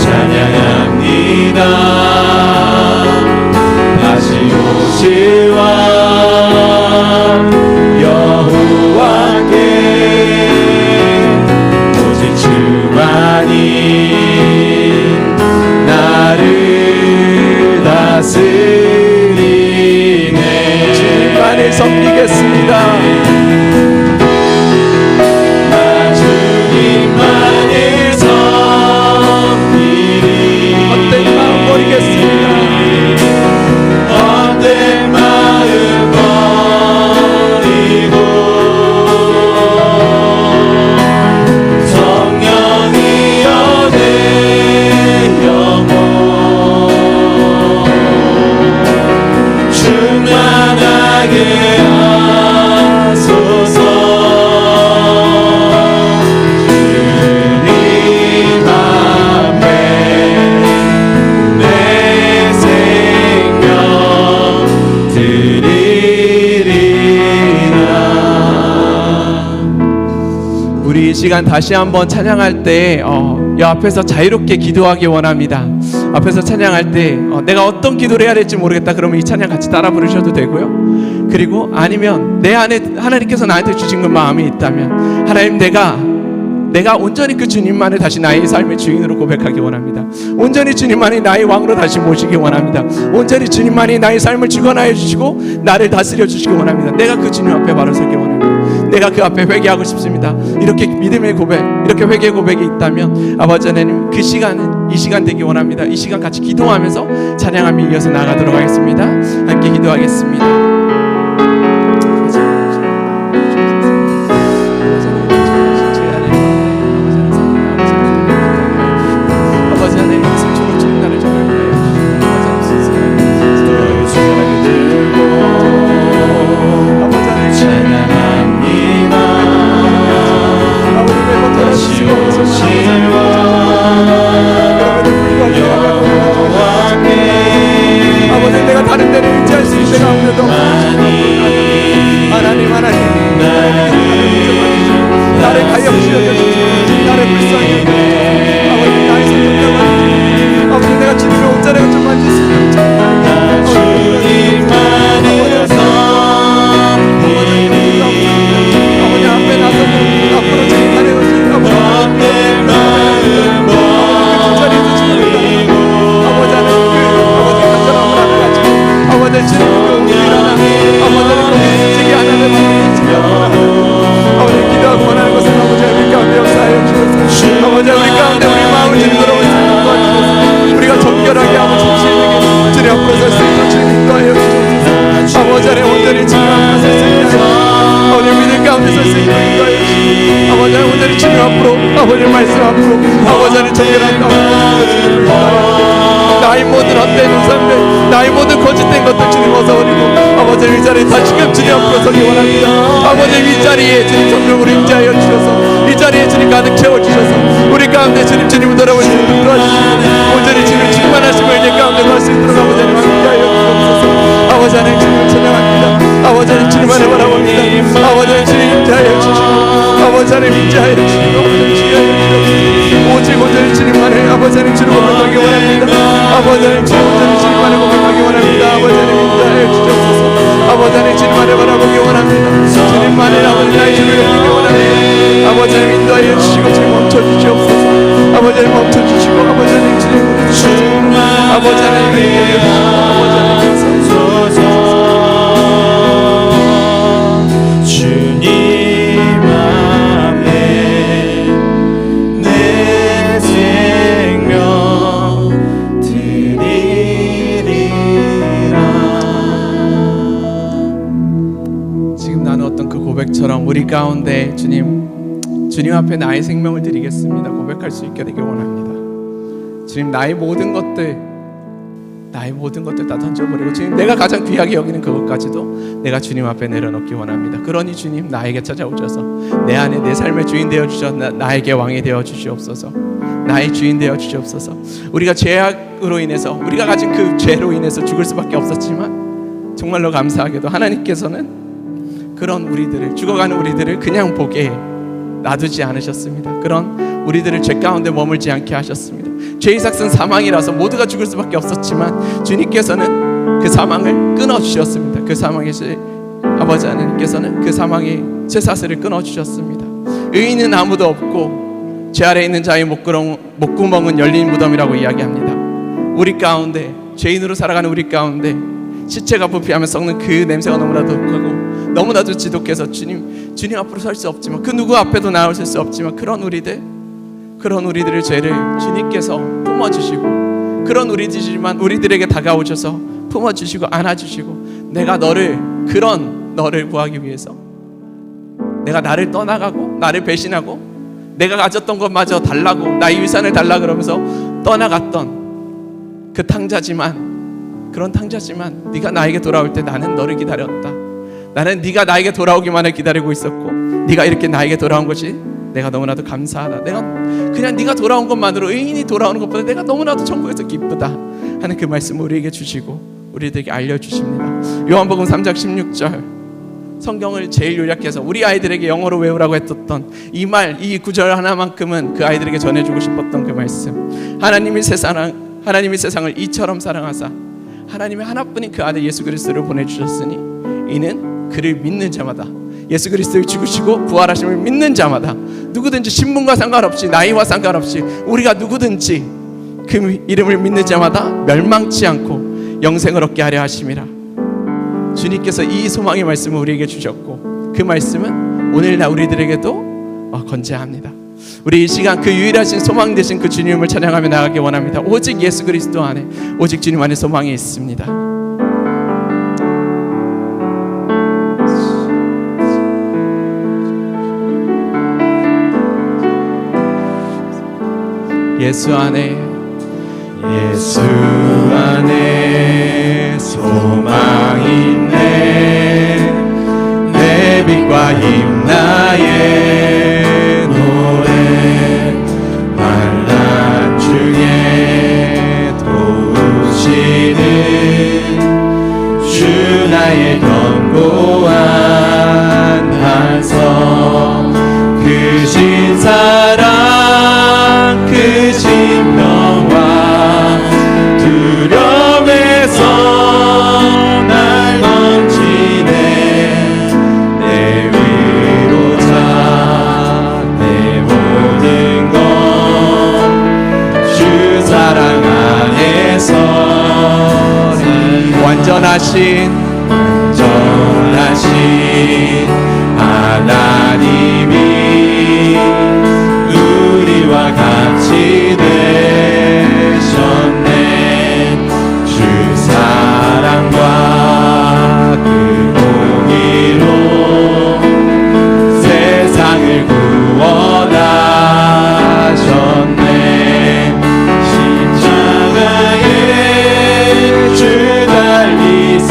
찬양합니다. 다시 오실 왕 여호와께 오직 주만이 나를 다스리네. 주님만을 섬기겠습니다. 나 주님만을 섬기리. 헛된 마음 버리겠습니다. 헛된 마음 버리고 성령이여 내 영혼 충만하게 하소서. 주님 앞에 내 생명 드리리라. 우리 이 시간 다시 한번 찬양할 때 이 앞에서 자유롭게 기도하기 원합니다. 앞에서 찬양할 때 내가 어떤 기도를 해야 될지 모르겠다 그러면 이 찬양 같이 따라 부르셔도 되고요. 그리고 아니면 내 안에 하나님께서 나한테 주신 그 마음이 있다면 하나님 내가 온전히 그 주님만을 다시 나의 삶의 주인으로 고백하기 원합니다. 온전히 주님만이 나의 왕으로 다시 모시기 원합니다. 온전히 주님만이 나의 삶을 주관하여 주시고 나를 다스려 주시기 원합니다. 내가 그 주님 앞에 바로 서기 원합니다. 내가 그 앞에 회개하고 싶습니다. 이렇게 믿음의 고백, 이렇게 회개의 고백이 있다면 아버지 하나님, 그 시간은 이 시간 되기 원합니다. 이 시간 같이 기도하면서 찬양하며 이어서 나가도록 하겠습니다. 함께 기도하겠습니다. 내가 다른 데를 의지할 수 있는 데가 아무래도 하나님 나를 가엾으여 주시고 나를 불쌍히 여기시고 아버지 나의 손좀 잡아주시고 아버지 내가 주님의 옷자리가 좀 만질 수 있는 아버지 앞에 나서고 앞으로 진행하는 아버지 주님을 일어나 아버지를 거기지게 하나님 아버지 기도하고 원하는 것을 아버지 우리 가운데 역사하여 주옵소서. 아버지 우리 가운데 우리 마음을 주님 돌아오시는 도와주옵소서. 우리가 정결하게 아버지 주님에게 주님 앞으로 설 수 있도록 주님 인도하여 주옵소서. 아버지 안에 온전히 주님 앞으로 설 수 있게 아버지 믿음 가운데 설 수 있도록 인도하여 주옵소서. 아버지 안에 온전히 주님 앞으로 아버지 말씀 앞으로 아버지 안에 정결한 가운데 나의 모든 헛된 우상들 나의 모든 거짓된 것들 주님 벗어버리고 아버지 위자리에 다시금 주님 앞으로 서기 원합니다. 아버지 위자리에 주님 성령으로 임재하여 주셔서 이 자리에 주님 가득 채워주셔서 우리 가운데 주님을 돌아볼 수 있도록 도와주시고 온전히 주님 충만하심을 내 가운데 갈 수 있도록 아버지 하나님 함께하여 주옵소서. 아버지 하나님 주님을 찬양합니다. 아버지 하나님 주님 안에 바라봅니다. 아버지 하나님 주님 임재하여 주시고 아버지 하나님 임재하여 주시고 아버지 하나님 주의하여 주시고 오직 온전히 주님만을 아버지 하나님 주님 고백하기 원합니다. 아버지 하나님 주님 온전히 주님만을 고백하기 원합니다. 아버지 하나님 임재하여 주옵소서. 아버지 하나님 주님만을 바라보기 원합니다. 주님만을 아버지 나의 주를 여기기 원합니다. 아버지 하나님 인도하여 주시고 주님 멈춰주시옵소서. 아버지 하나님 멈춰주시고 아버지 하나님 주님 멈춰주시고 아버지 하나님 인도하여 주시고 아버지 하나님 주님 앞에 내 생명 드리리라. 지금 나누었던 그 고백처럼 우리 가운데 주님 앞에 나의 생명을 드리겠습니다 고백할 수 있게 되길 원합니다. 주님 나의 모든 것들 다 던져버리고 주님 내가 가장 귀하게 여기는 그것까지도 내가 주님 앞에 내려놓기 원합니다. 그러니 주님 나에게 찾아오셔서 내 안에 내 삶의 주인 되어 주셔서 나에게 왕이 되어 주시옵소서. 나의 주인 되어 주시옵소서. 우리가 죄악으로 인해서 우리가 가진 그 죄로 인해서 죽을 수밖에 없었지만 정말로 감사하게도 하나님께서는 그런 우리들을 죽어가는 우리들을 그냥 보게 놔두지 않으셨습니다. 그런 우리들을 죄 가운데 머물지 않게 하셨습니다. 죄의 삭은 사망이라서 모두가 죽을 수밖에 없었지만 주님께서는 그 사망을 끊어주셨습니다. 그 사망에서 아버지 하나님께서는 그 사망의 쇠사슬을 끊어주셨습니다. 의인은 아무도 없고 죄 아래 있는 자의 목구멍은 열린 무덤이라고 이야기합니다. 우리 가운데 죄인으로 살아가는 우리 가운데 시체가 부패하며 썩는 그 냄새가 너무나도 독하고 너무나도 지독해서 주님 앞으로 설 수 없지만 그 누구 앞에도 나오실 수 없지만 그런 우리들의 죄를 주님께서 품어주시고 그런 우리들이지만 우리들에게 다가오셔서 품어주시고 안아주시고 내가 너를 구하기 위해서 내가 나를 떠나가고 나를 배신하고 내가 가졌던 것마저 달라고 나의 유산을 달라 그러면서 떠나갔던 그 그런 탕자지만 네가 나에게 돌아올 때 나는 너를 기다렸다. 나는 네가 나에게 돌아오기만을 기다리고 있었고 네가 이렇게 나에게 돌아온 것이 내가 너무나도 감사하다. 내가 그냥 네가 돌아온 것만으로 의인이 돌아오는 것보다 내가 너무나도 천국에서 기쁘다 하는 그 말씀을 우리에게 주시고 우리들에게 알려주십니다. 요한복음 3장 16절 성경을 제일 요약해서 우리 아이들에게 영어로 외우라고 했었던 이 구절 하나만큼은 그 아이들에게 전해주고 싶었던 그 말씀. 하나님이 세상을 이처럼 사랑하사 하나님의 하나뿐인 그 아들 예수 그리스도를 보내주셨으니 이는 그를 믿는 자마다 예수 그리스도를 죽으시고 부활하심을 믿는 자마다 누구든지 신분과 상관없이 나이와 상관없이 우리가 누구든지 그 이름을 믿는 자마다 멸망치 않고 영생을 얻게 하려 하심이라. 주님께서 이 소망의 말씀을 우리에게 주셨고 그 말씀은 오늘날 우리들에게도 건재합니다. 우리 이 시간 그 유일하신 소망 되신 그 주님을 찬양하며 나가기 원합니다. 오직 예수 그리스도 안에, 오직 주님 안에 소망이 있습니다. 예수 안에, 예수 안에 소망이 있네. 내 빛과 힘 나의 노래. 환난 중에 도우시는 주 나의 견고한 반석. 크신 사랑 크신 평화 두려움에서 날 던지네. 내 위로자 내 모든 것 주 사랑 안에서 완전하신 하나님이 우리와 같이 되셨네. 주 사랑과 그 공의로 세상을 구원하셨네. 십자가에 주 달리사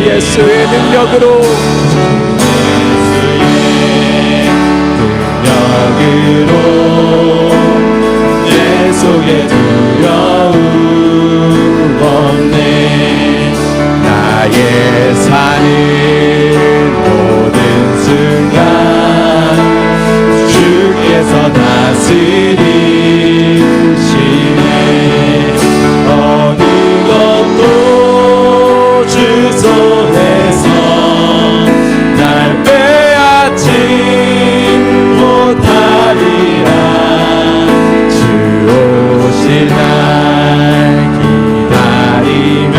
예수의 능력으로 내 속에 두려움 없네. 나의 사는 모든 순간 주께서 다스리시네. 어느 것도 주 손에서 날 빼앗지 못하리라. 주 오실 날 기다리며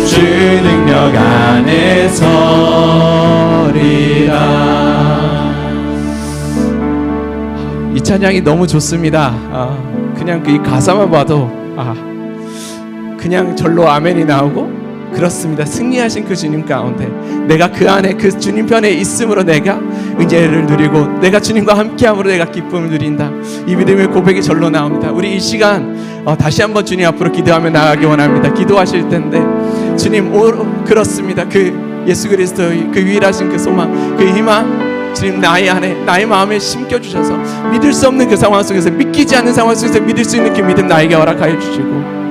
주 능력 안에 서리라. 이 찬양이 너무 좋습니다. 그냥 이 가사만 봐도 그냥 절로 아멘이 나오고 그렇습니다. 승리하신 그 주님 가운데 내가 그 안에 그 주님 편에 있음으로 내가 은혜를 누리고 내가 주님과 함께함으로 내가 기쁨을 누린다. 이 믿음의 고백이 절로 나옵니다. 우리 이 시간 다시 한번 주님 앞으로 기도하며 나가기 원합니다. 기도하실 텐데 주님 그렇습니다. 그 예수 그리스도의 그 유일하신 그 소망, 그 희망 주님 나의 안에 나의 마음에 심겨주셔서 믿을 수 없는 그 상황 속에서 믿기지 않는 상황 속에서 믿을 수 있는 그 믿음 나에게 허락하여 주시고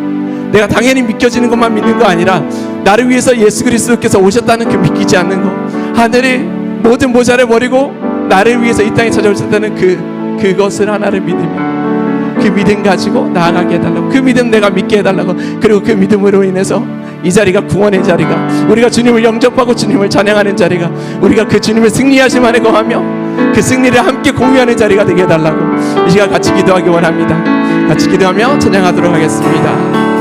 내가 당연히 믿겨지는 것만 믿는 거 아니라 나를 위해서 예수 그리스도께서 오셨다는 그 믿기지 않는 것, 하늘의 모든 모자를 버리고 나를 위해서 이 땅에 찾아오셨다는 그것을 하나를 믿으며 그 믿음 가지고 나아가게 해달라고, 그 믿음 내가 믿게 해달라고, 그리고 그 믿음으로 인해서 이 자리가 구원의 자리가, 우리가 주님을 영접하고 주님을 찬양하는 자리가, 우리가 그 주님의 승리하심 안에 거하며 그 승리를 함께 공유하는 자리가 되게 해달라고 이 시간 같이 기도하기 원합니다. 같이 기도하며 찬양하도록 하겠습니다.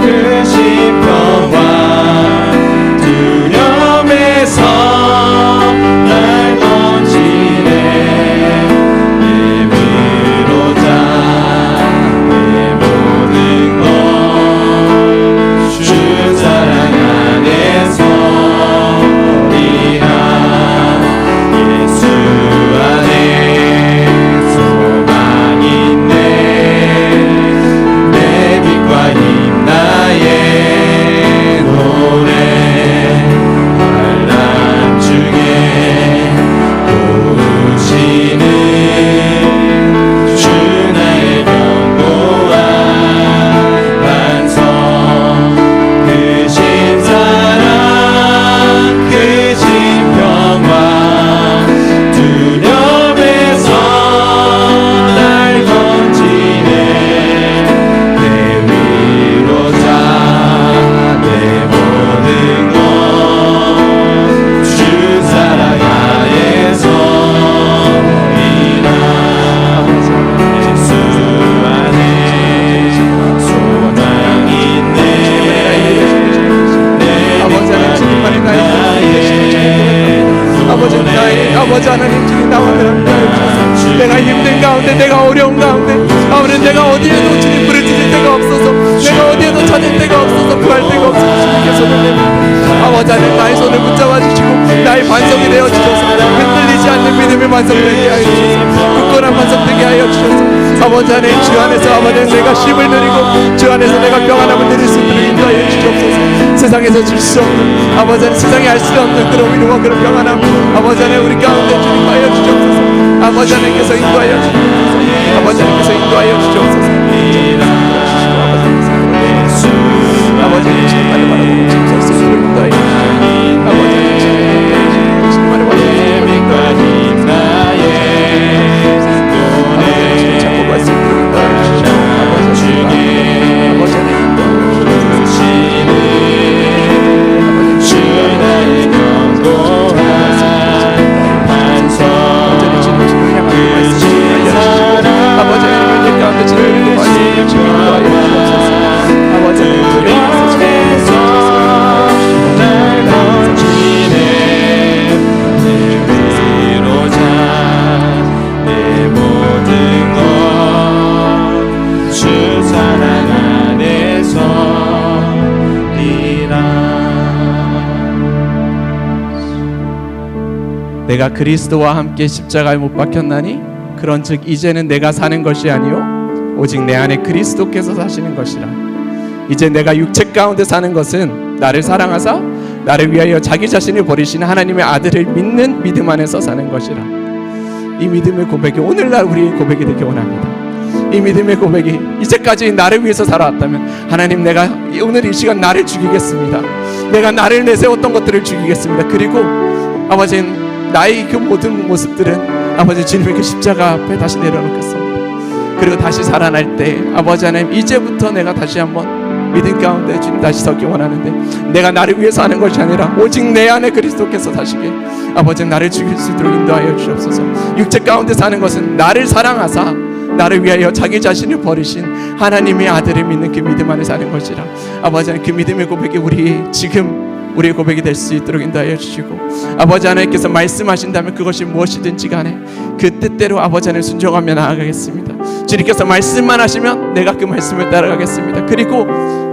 그 신평화 힘든 가운데, 내가 어려운 가운데, 아버지 내가 어디에도 주님 부르짖을 데가 없어서, 내가 어디에도 찾을 데가 없어서, 구할 데가 없어서 주님께 손을 내밀고 아버지 하나님 나의 손을 붙잡아 주시고 나의 반석이 되어 주셔서 흔들리지 않는 믿음의 반석 되게 하여 주셔서, 굳건한 반석 되게 하여 주셔서, 아버지 하나님 주 안에서 아버지 하나님 내가 쉼을 누리고 주 안에서 내가 평안함을 누릴 수 있도록 인도하여 주시옵소서. 세상에서 줄 수 없는 아버지 하나님, 세상에 알 수 없는 그런 위로와 그런 평안함 아버지 하나님 우리 가운데 주님 하여 주시옵소서. 아버지 하나님께서 인도하여 주시옵소서. 아버지 하나님께서 인도하여 주시옵소서. 아버지 하나님 주님만을 바라보고 진짜 스스로 인도하여 주시옵소서. 아버지 하나님 주님만을 바라보고 자꾸 말씀으로 인도하여 주시옵소서. 아버지 하나님 아버지 하나님 가운데 지내는 말씀을 주님하여 주옵소서. 아버지 내가 그리스도와 함께 십자가에 못 박혔나니 그런즉 이제는 내가 사는 것이 아니요 오직 내 안에 그리스도께서 사시는 것이라. 이제 내가 육체 가운데 사는 것은 나를 사랑하사 나를 위하여 자기 자신을 버리시는 하나님의 아들을 믿는 믿음 안에서 사는 것이라. 이 믿음의 고백이 오늘날 우리의 고백이 되기 원합니다. 이 믿음의 고백이 이제까지 나를 위해서 살아왔다면 하나님 내가 오늘 이 시간 나를 죽이겠습니다. 내가 나를 내세웠던 것들을 죽이겠습니다. 그리고 아버지는 나의 그 모든 모습들은 아버지 주님의 그 십자가 앞에 다시 내려놓겠습니다. 그리고 다시 살아날 때 아버지 하나님 이제부터 내가 다시 한번 믿음 가운데 주님 다시 서기 원하는데 내가 나를 위해서 하는 것이 아니라 오직 내 안에 그리스도께서 사시게 아버지 나를 죽일 수 있도록 인도하여 주옵소서. 육체 가운데 사는 것은 나를 사랑하사 나를 위하여 자기 자신을 버리신 하나님의 아들을 믿는 그 믿음 안에 사는 것이라. 아버지 하나님 그 믿음의 고백이 우리의 고백이 될 수 있도록 인도하여 주시고 아버지 하나님께서 말씀하신다면 그것이 무엇이든지 간에 그 뜻대로 아버지 하나님 순종하며 나아가겠습니다. 주님께서 말씀만 하시면 내가 그 말씀을 따라가겠습니다. 그리고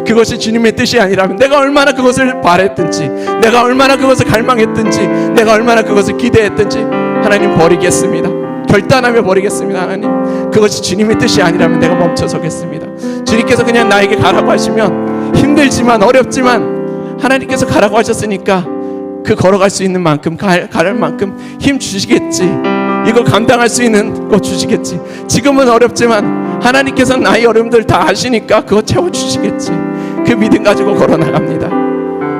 그것이 주님의 뜻이 아니라면 내가 얼마나 그것을 바랬든지 내가 얼마나 그것을 갈망했든지 내가 얼마나 그것을 기대했든지 하나님 버리겠습니다. 결단하며 버리겠습니다. 하나님 그것이 주님의 뜻이 아니라면 내가 멈춰서겠습니다. 주님께서 그냥 나에게 가라고 하시면 힘들지만 어렵지만 하나님께서 가라고 하셨으니까 그 걸어갈 수 있는 만큼 갈 만큼 힘 주시겠지. 이걸 감당할 수 있는 거 주시겠지. 지금은 어렵지만 하나님께서 나의 어려움들 다 아시니까 그거 채워주시겠지. 그 믿음 가지고 걸어나갑니다.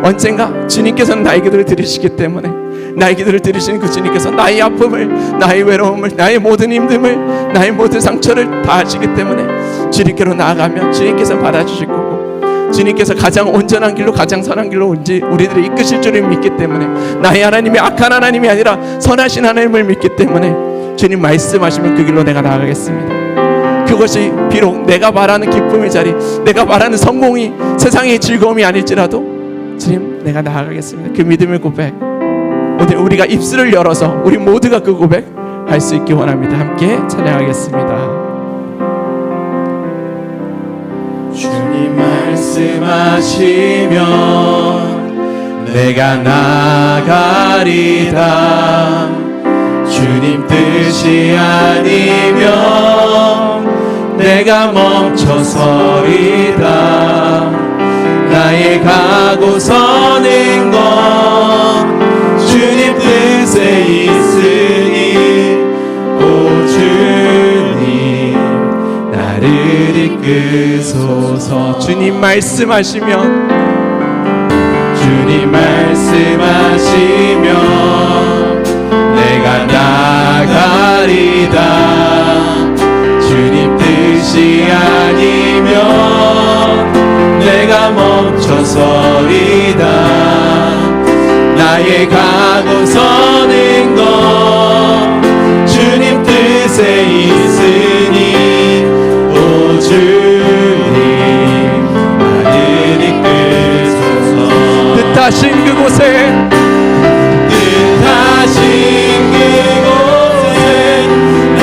언젠가 주님께서는 나의 기도를 들으시기 때문에 나의 기도를 들으시는 그 주님께서 나의 아픔을 나의 외로움을 나의 모든 힘듦을 나의 모든 상처를 다 아시기 때문에 주님께로 나아가면 주님께서 받아주실 거고 주님께서 가장 온전한 길로 가장 선한 길로 우리들을 이끄실 줄을 믿기 때문에 나의 하나님이 악한 하나님이 아니라 선하신 하나님을 믿기 때문에 주님 말씀하시면 그 길로 내가 나아가겠습니다. 그것이 비록 내가 바라는 기쁨의 자리 내가 바라는 성공이 세상의 즐거움이 아닐지라도 주님 내가 나아가겠습니다. 그 믿음의 고백 오늘 우리가 입술을 열어서 우리 모두가 그 고백 할 수 있기 원합니다. 함께 찬양하겠습니다. 주님 말씀하시면 내가 나가리다. 주님 뜻이 아니면 내가 멈춰서리다. 나의 가고 서는 건 주님 뜻에 있으니 오 주님 나를 이끄소서. 주님 말씀하시면 주님 말씀하시면 내가 나가리다. 주님 뜻이 아니면 내가 멈춰서리다. 나의 가고 서는 건 주님 뜻에 있으니 오 주님 나를 이끄소서. 뜻하신 그곳에 뜻하신 그곳에 나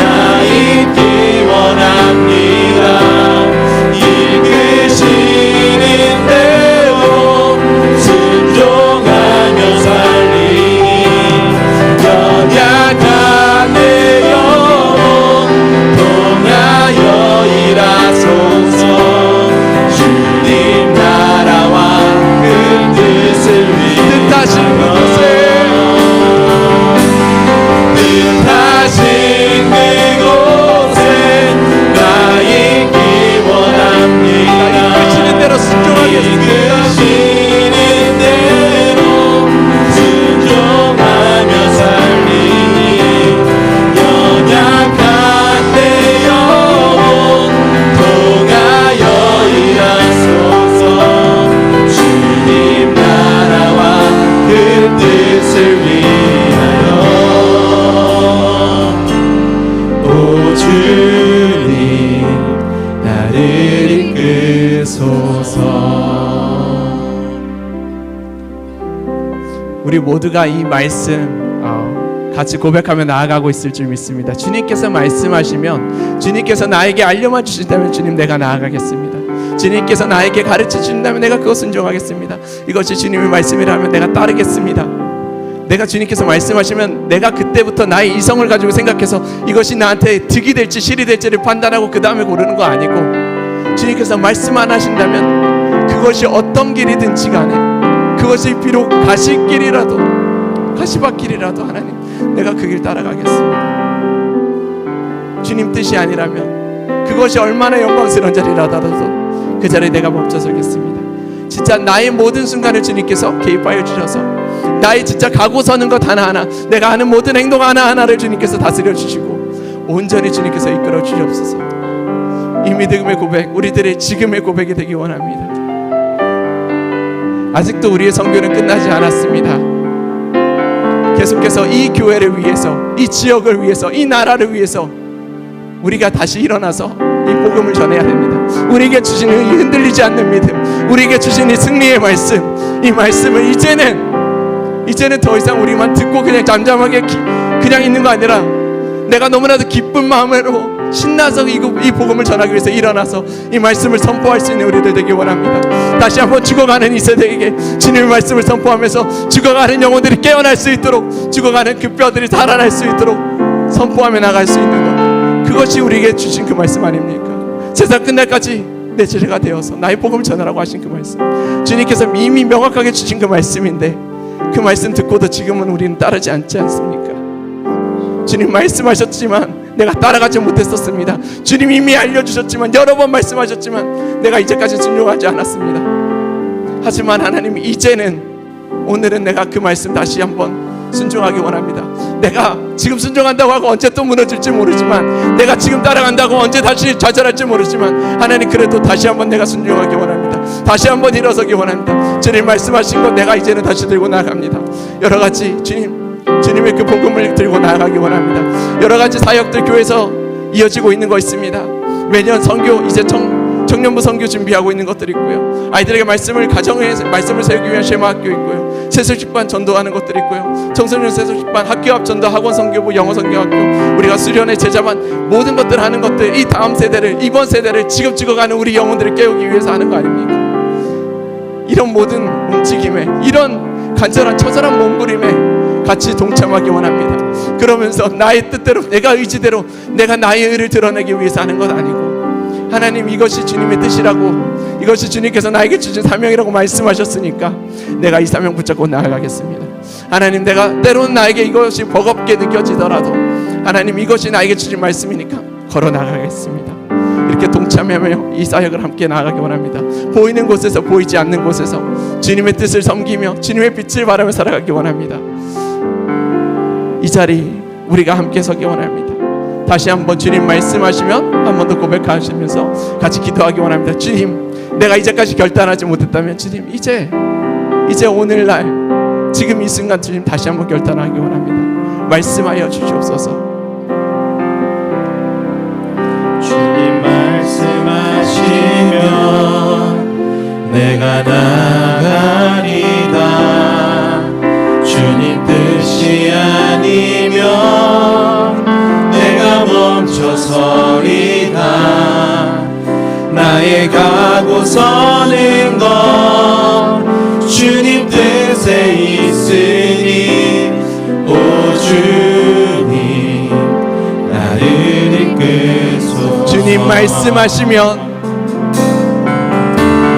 우리 모두가 이 말씀 같이 고백하며 나아가고 있을 줄 믿습니다. 주님께서 말씀하시면, 주님께서 나에게 알려만 주신다면 주님 내가 나아가겠습니다. 주님께서 나에게 가르쳐 주신다면 내가 그것 순종하겠습니다. 이것이 주님의 말씀이라면 내가 따르겠습니다. 내가 주님께서 말씀하시면 내가 그때부터 나의 이성을 가지고 생각해서 이것이 나한테 득이 될지 실이 될지를 판단하고 그 다음에 고르는 거 아니고, 주님께서 말씀 안 하신다면 그것이 어떤 길이든지 간에, 그것이 비록 가시길이라도 가시밭길이라도 하나님 내가 그 길 따라가겠습니다. 주님 뜻이 아니라면 그것이 얼마나 영광스러운 자리라도 그 자리에 내가 멈춰서겠습니다. 진짜 나의 모든 순간을 주님께서 개입하여 주셔서 나의 진짜 가고 서는 것 하나하나, 내가 하는 모든 행동 하나하나를 주님께서 다스려 주시고 온전히 주님께서 이끌어 주시옵소서. 이 믿음의 고백, 우리들의 지금의 고백이 되기 원합니다. 아직도 우리의 선교는 끝나지 않았습니다. 계속해서 이 교회를 위해서, 이 지역을 위해서, 이 나라를 위해서 우리가 다시 일어나서 이 복음을 전해야 됩니다. 우리에게 주시는 이 흔들리지 않는 믿음, 우리에게 주신 이 승리의 말씀, 이 말씀을 이제는 더 이상 우리만 듣고 그냥 잠잠하게 그냥 있는 거 아니라 내가 너무나도 기쁜 마음으로 신나서 이 복음을 전하기 위해서 일어나서 이 말씀을 선포할 수 있는 우리들 되기 원합니다. 다시 한번 죽어가는 이 세대에게 주님의 말씀을 선포하면서 죽어가는 영혼들이 깨어날 수 있도록, 죽어가는 그 뼈들이 살아날 수 있도록 선포하며 나갈 수 있는 것, 그것이 우리에게 주신 그 말씀 아닙니까? 세상 끝날까지 내 제자가 되어서 나의 복음을 전하라고 하신 그 말씀, 주님께서 이미 명확하게 주신 그 말씀인데 그 말씀 듣고도 지금은 우리는 따르지 않지 않습니까? 주님 말씀하셨지만 내가 따라가지 못했었습니다. 주님 이미 알려주셨지만, 여러 번 말씀하셨지만 내가 이제까지 순종하지 않았습니다. 하지만 하나님, 이제는, 오늘은 내가 그 말씀 다시 한번 순종하기 원합니다. 내가 지금 순종한다고 하고 언제 또 무너질지 모르지만, 내가 지금 따라간다고 언제 다시 좌절할지 모르지만, 하나님 그래도 다시 한번 내가 순종하기 원합니다. 다시 한번 일어서기 원합니다. 주님 말씀하신 거 내가 이제는 다시 들고 나갑니다. 여러 가지 주님의 그 복음을 들고 나아가기 원합니다. 여러 가지 사역들 교회에서 이어지고 있는 거 있습니다. 매년 선교, 이제 청년부 선교 준비하고 있는 것들이 있고요. 아이들에게 가정에 말씀을 세우기 위한 쉐마학교 있고요. 세술식반 전도하는 것들이 있고요. 청소년 세술식반, 학교 앞 전도, 학원 선교부, 영어 선교학교, 우리가 수련회 제자반, 모든 것들 하는 것들, 이 다음 세대를, 이번 세대를, 지금 죽어가는 우리 영혼들을 깨우기 위해서 하는 거 아닙니까? 이런 모든 움직임에, 이런 간절한 처절한 몸부림에 같이 동참하기 원합니다. 그러면서 나의 뜻대로, 내가 의지대로, 내가 나의 의를 드러내기 위해서 하는 것 아니고, 하나님 이것이 주님의 뜻이라고, 이것이 주님께서 나에게 주신 사명이라고 말씀하셨으니까 내가 이 사명 붙잡고 나아가겠습니다. 하나님, 내가 때로는 나에게 이것이 버겁게 느껴지더라도 하나님 이것이 나에게 주신 말씀이니까 걸어 나가겠습니다. 이렇게 동참하며 이 사역을 함께 나아가기 원합니다. 보이는 곳에서 보이지 않는 곳에서 주님의 뜻을 섬기며 주님의 빛을 바라며 살아가기 원합니다. 이 자리 우리가 함께 서기 원합니다. 다시 한번 주님 말씀하시면 한 번 더 고백하시면서 같이 기도하기 원합니다. 주님, 내가 이제까지 결단하지 못했다면 주님 이제 오늘날 지금 이 순간 주님 다시 한번 결단하기 원합니다. 말씀하여 주시옵소서. 주님 말씀하시면 내가 나가리다. 주님 뜻이 아니면 내가 멈춰서리다. 나의 가고 서는 건 주님 뜻에 있으니 오 주님 나를 이끄소서. 주님 말씀하시면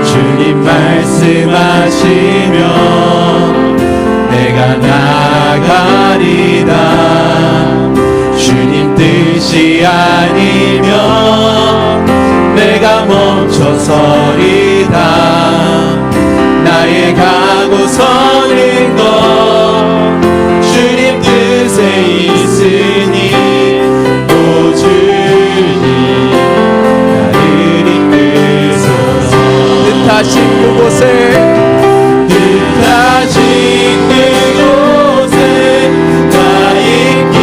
주님 말씀하시면 내가 나가리다. 주님 뜻이 아니면 내가 멈춰서리다. 나의 가고 서는 건 주님 뜻에 있으니 오 주님 나를 이끄소서. 뜻하신 그곳에 뜻하신 그곳에 나 있기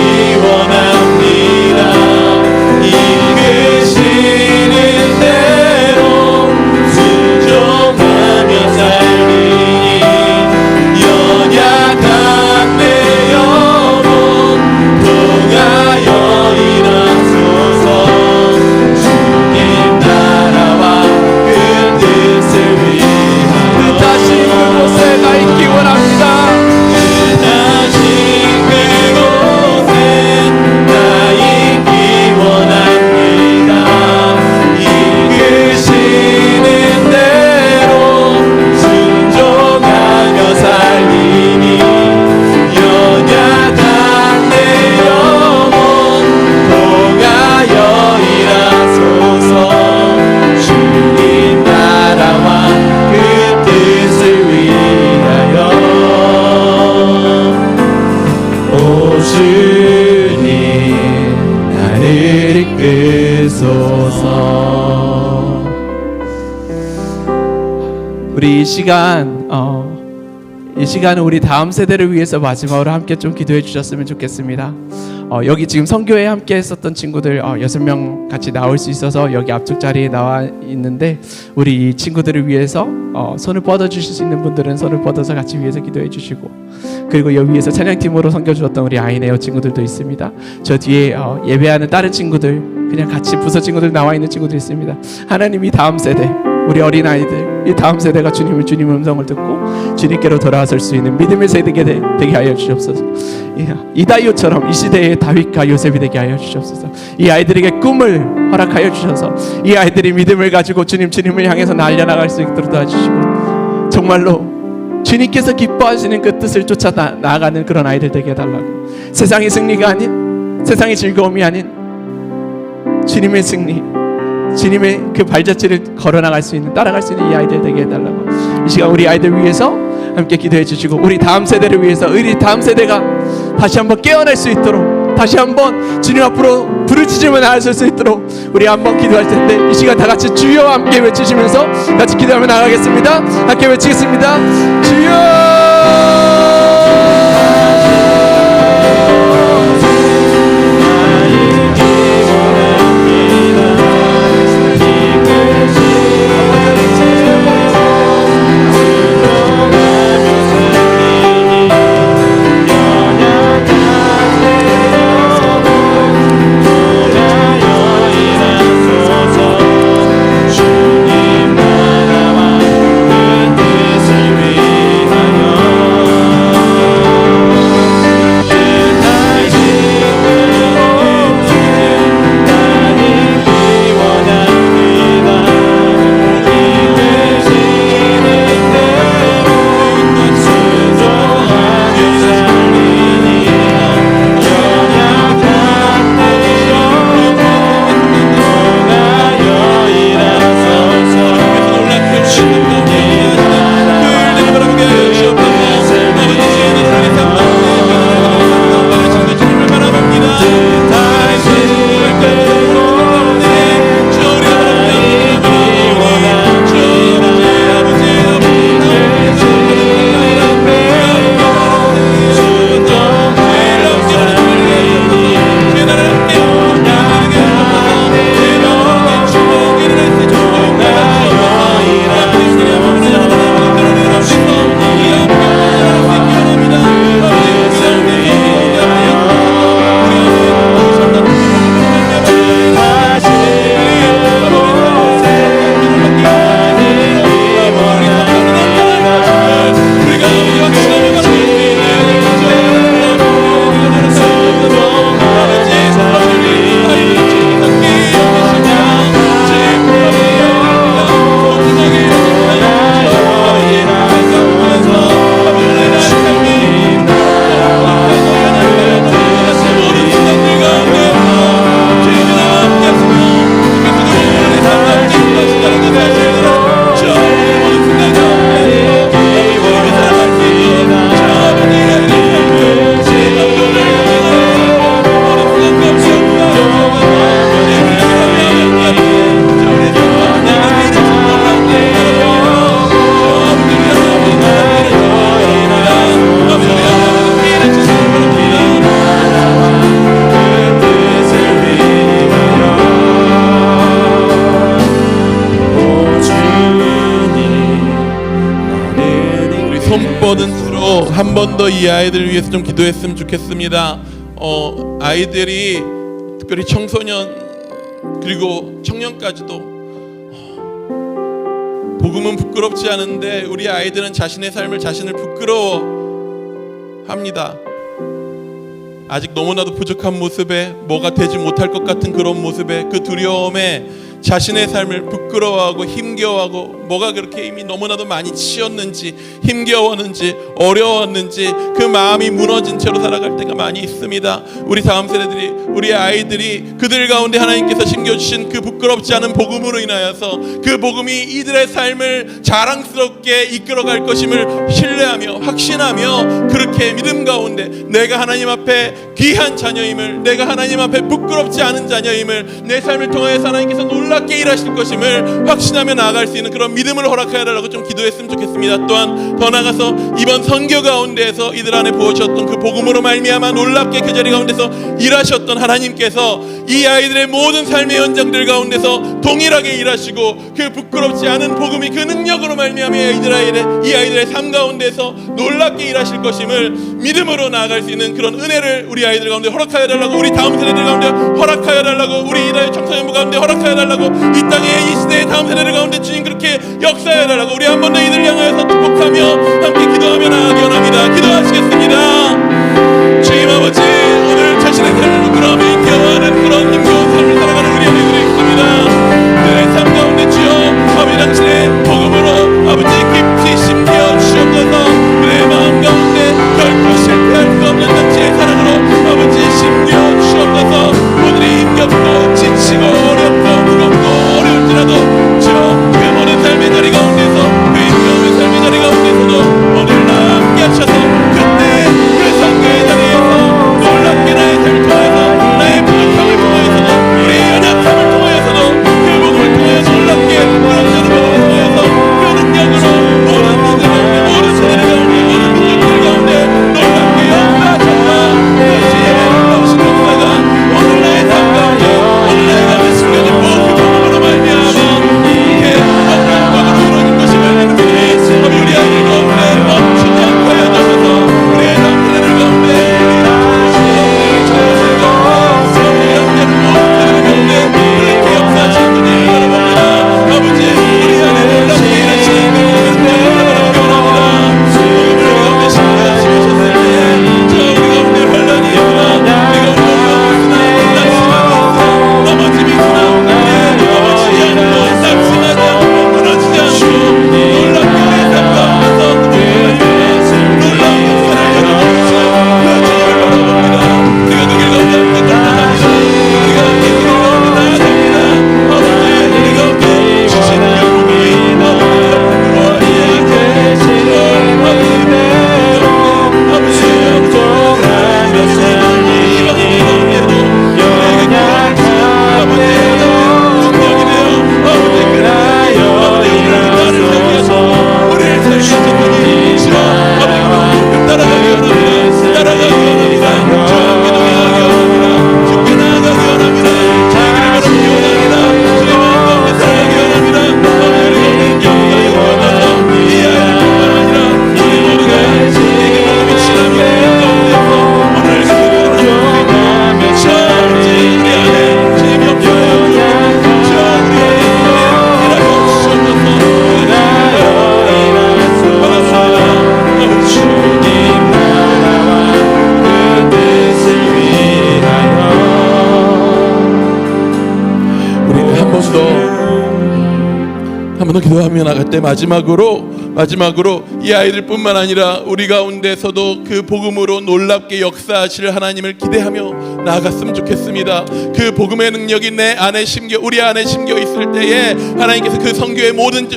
원합니다. 이끄시는 대로 순종하며 살리니 연약한 주소서. 우리 이 시간은 우리 다음 세대를 위해서 마지막으로 함께 좀 기도해 주셨으면 좋겠습니다. 여기 지금 선교회 함께 했었던 친구들 6명 같이 나올 수 있어서 여기 앞쪽 자리에 나와 있는데, 우리 이 친구들을 위해서 손을 뻗어 주실 수 있는 분들은 손을 뻗어서 같이 위해서 기도해 주시고, 그리고 여기 위에서 찬양팀으로 섬겨주었던 우리 아이네어 친구들도 있습니다. 저 뒤에 예배하는 다른 친구들, 그냥 같이 부서 친구들 나와 있는 친구들 있습니다. 하나님이 다음 세대, 우리 어린아이들, 이 다음 세대가 주님의 음성을 듣고 주님께로 돌아설 수 있는 믿음의 세대가 되게 하여 주시옵소서. 이다이오처럼 이 시대의 다윗과 요셉이 되게 하여 주시옵소서. 이 아이들에게 꿈을 허락하여 주셔서 이 아이들이 믿음을 가지고 주님을 향해서 날려나갈 수 있도록 도와주시고, 정말로 주님께서 기뻐하시는 그 뜻을 쫓아 나아가는 그런 아이들 되게 해달라고. 세상의 승리가 아닌, 세상의 즐거움이 아닌 주님의 승리, 주님의 그 발자취를 걸어나갈 수 있는, 따라갈 수 있는 이 아이들 되게 해달라고. 이 시간 우리 아이들 위해서 함께 기도해 주시고, 우리 다음 세대를 위해서, 우리 다음 세대가 다시 한번 깨어날 수 있도록, 다시 한번 주님 앞으로 부르짖으며 나아설 수 있도록 우리 한번 기도할 텐데, 이 시간 다 같이 주여 함께 외치시면서 같이 기도하며 나가겠습니다. 함께 외치겠습니다. 주여. 한 번 더 이 아이들 위해서 좀 기도했으면 좋겠습니다. 아이들이 특별히 청소년 그리고 청년까지도 복음은 부끄럽지 않은데 우리 아이들은 자신의 삶을 자신을 부끄러워합니다. 아직 너무나도 부족한 모습에, 뭐가 되지 못할 것 같은 그런 모습에, 그 두려움에 자신의 삶을 부끄러워하고 힘겨워하고 뭐가 그렇게 이미 너무나도 많이 치였는지, 힘겨웠는지, 어려웠는지 그 마음이 무너진 채로 살아갈 때가 많이 있습니다. 우리 다음 세대들이, 우리 아이들이 그들 가운데 하나님께서 심겨주신 그 부끄럽지 않은 복음으로 인하여서 그 복음이 이들의 삶을 자랑스럽게 이끌어갈 것임을 신뢰하며 확신하며 그렇게 믿음 가운데 내가 하나님 앞에 귀한 자녀임을, 내가 하나님 앞에 부끄럽지 않은 자녀임을, 내 삶을 통하여서 하나님께서 놀랍게 일하실 것임을 확신하며 나아갈 수 있는 그런 믿음을 허락하여 달라고 좀 기도했으면 좋겠습니다. 또한 더 나아가서 이번 선교 가운데에서 이들 안에 부어주셨던 그 복음으로 말미암아 놀랍게 그 자리 가운데서 일하셨던 하나님께서 이 아이들의 모든 삶의 현장들 가운데서 동일하게 일하시고 그 부끄럽지 않은 복음이 그 능력으로 말미암아 이 아이들의 삶 가운데서 놀랍게 일하실 것임을 믿음으로 나아갈 수 있는 그런 은혜를 우리 아이들 가운데 허락하여 달라고, 우리 다음 세대들 가운데 허락하여 달라고, 우리 이달의 청소년부 가운데 허락하여 달라고, 이 땅의 이 시대의 다음 세대들 가운데 주님 그렇게 역사해 달라고 우리 한 번 더 이들 향하여서 축복하며 함께 기도하며 나아가기 원합니다. 기도하시겠습니다. 주님 아버지, 오늘 자신의 삶을 부끄러움에 인겨하는 그런 힘겨운 삶을 살아가는 우리 아이들이 있습니다. 그들의 삶 가운데 주여 아버지 당신의 복음으로 아버지 깊이 심겨 주옵소서. 그의 마음 가운데 결코 실패할 수 없는 당신의 사랑으로 아버지 심겨 주옵소서. 오늘이 힘겹고 지치고 어렵고 무겁고 어려울지라도 주여 그 모든 삶의 자리 가운데서, 그 힘겨운 삶의 자리 가운데서도 오늘 나 함께 하셔서 그때 그 선교의 자리에서 놀랍게 나의 삶을 통해서, 나의 부족함을 통하여서도, 우리의 연약함을 통하여서도, 그 복음을 통하여 놀랍게 부끄럽지 않은 복음을 통해서 그 능력으로 모든 세대들 가운데 모든 민족들 가운데 놀랍게 역사하셨다. 당신 역사가 오늘 나의 삶 가운데, 오늘 나의 가운데 숨겨진 그 복음으로 말미암아 이렇게 완벽하고 이루어진 것임을 믿음이 우리 아이들 가운데 멈추지 않고 하여 주셔서 우리의 다음 세대들 가운데 그렇게 역사하시는 분이 바라봅니다. 아버지, 우리 안에 놀랍게 일하시는 분을 바라봅니다. 복음을 우리 가운데 심어주셨을 때 저 우리 가운데 환란이 있으나, 우리가 어려움이 있으나, 넘어짐이 있으나 넘어지지 않고 낙심하지 않고 무너지지 않고 놀랍게 우리의 삶 가운데서 놀라운 역사를 열어주시는 그 주님을 바라봅니다. 우리가 그 길 가운데 함께 걸어갑니다. 우리가 함께 그 길 가운데 나아갑니다. 아버지, 우리가 함께 주신 그 복음이 아버지 한 번 더 기도하며 나갈 때 마지막으로 이 아이들뿐만 아니라 우리 가운데서도 그 복음으로 놀랍게 역사하실 하나님을 기대하며 나아갔으면 좋겠습니다. 그 복음의 능력이 내 안에 우리 안에 심겨 있을 때에 하나님께서 그 선교의 모든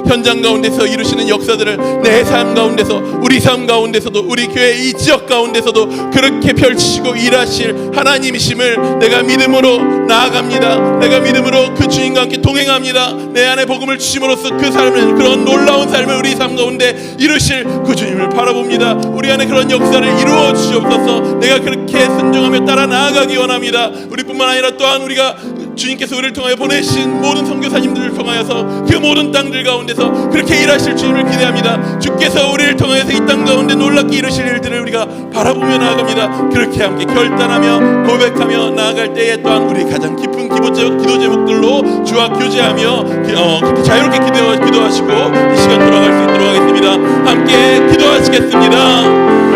현장 가운데서 이루시는 역사들을 내 삶 가운데서, 우리 삶 가운데서도, 우리 교회 이 지역 가운데서도 그렇게 펼치시고 일하실 하나님이심을 내가 믿음으로 나아갑니다. 내가 믿음으로 그 주님과 함께 동행합니다. 내 안에 복음을 주심으로써 그 삶을, 그런 놀라운 삶을 우리 삶 가운데 이루실 그 주님을 바라봅니다. 우리 안에 그런 역사를 이루어 주시옵소서. 내가 그렇게 순종하며 따라 나아가기 원합니다. 우리뿐만 아니라 또한 우리가 주님께서 우리를 통하여 보내신 모든 선교사님들을 통하여서 그 모든 땅들 가운데서 그렇게 일하실 주님을 기대합니다. 주께서 우리를 통하여서 이 땅 가운데 놀랍게 이루실 일들을 우리가 바라보며 나아갑니다. 그렇게 함께 결단하며 고백하며 나아갈 때에 또한 우리 가장 깊은 기도 제목들로 주와 교제하며 그렇게 자유롭게 기도하시고 이 시간 돌아갈 수 있도록 하겠습니다. 함께 기도하시겠습니다.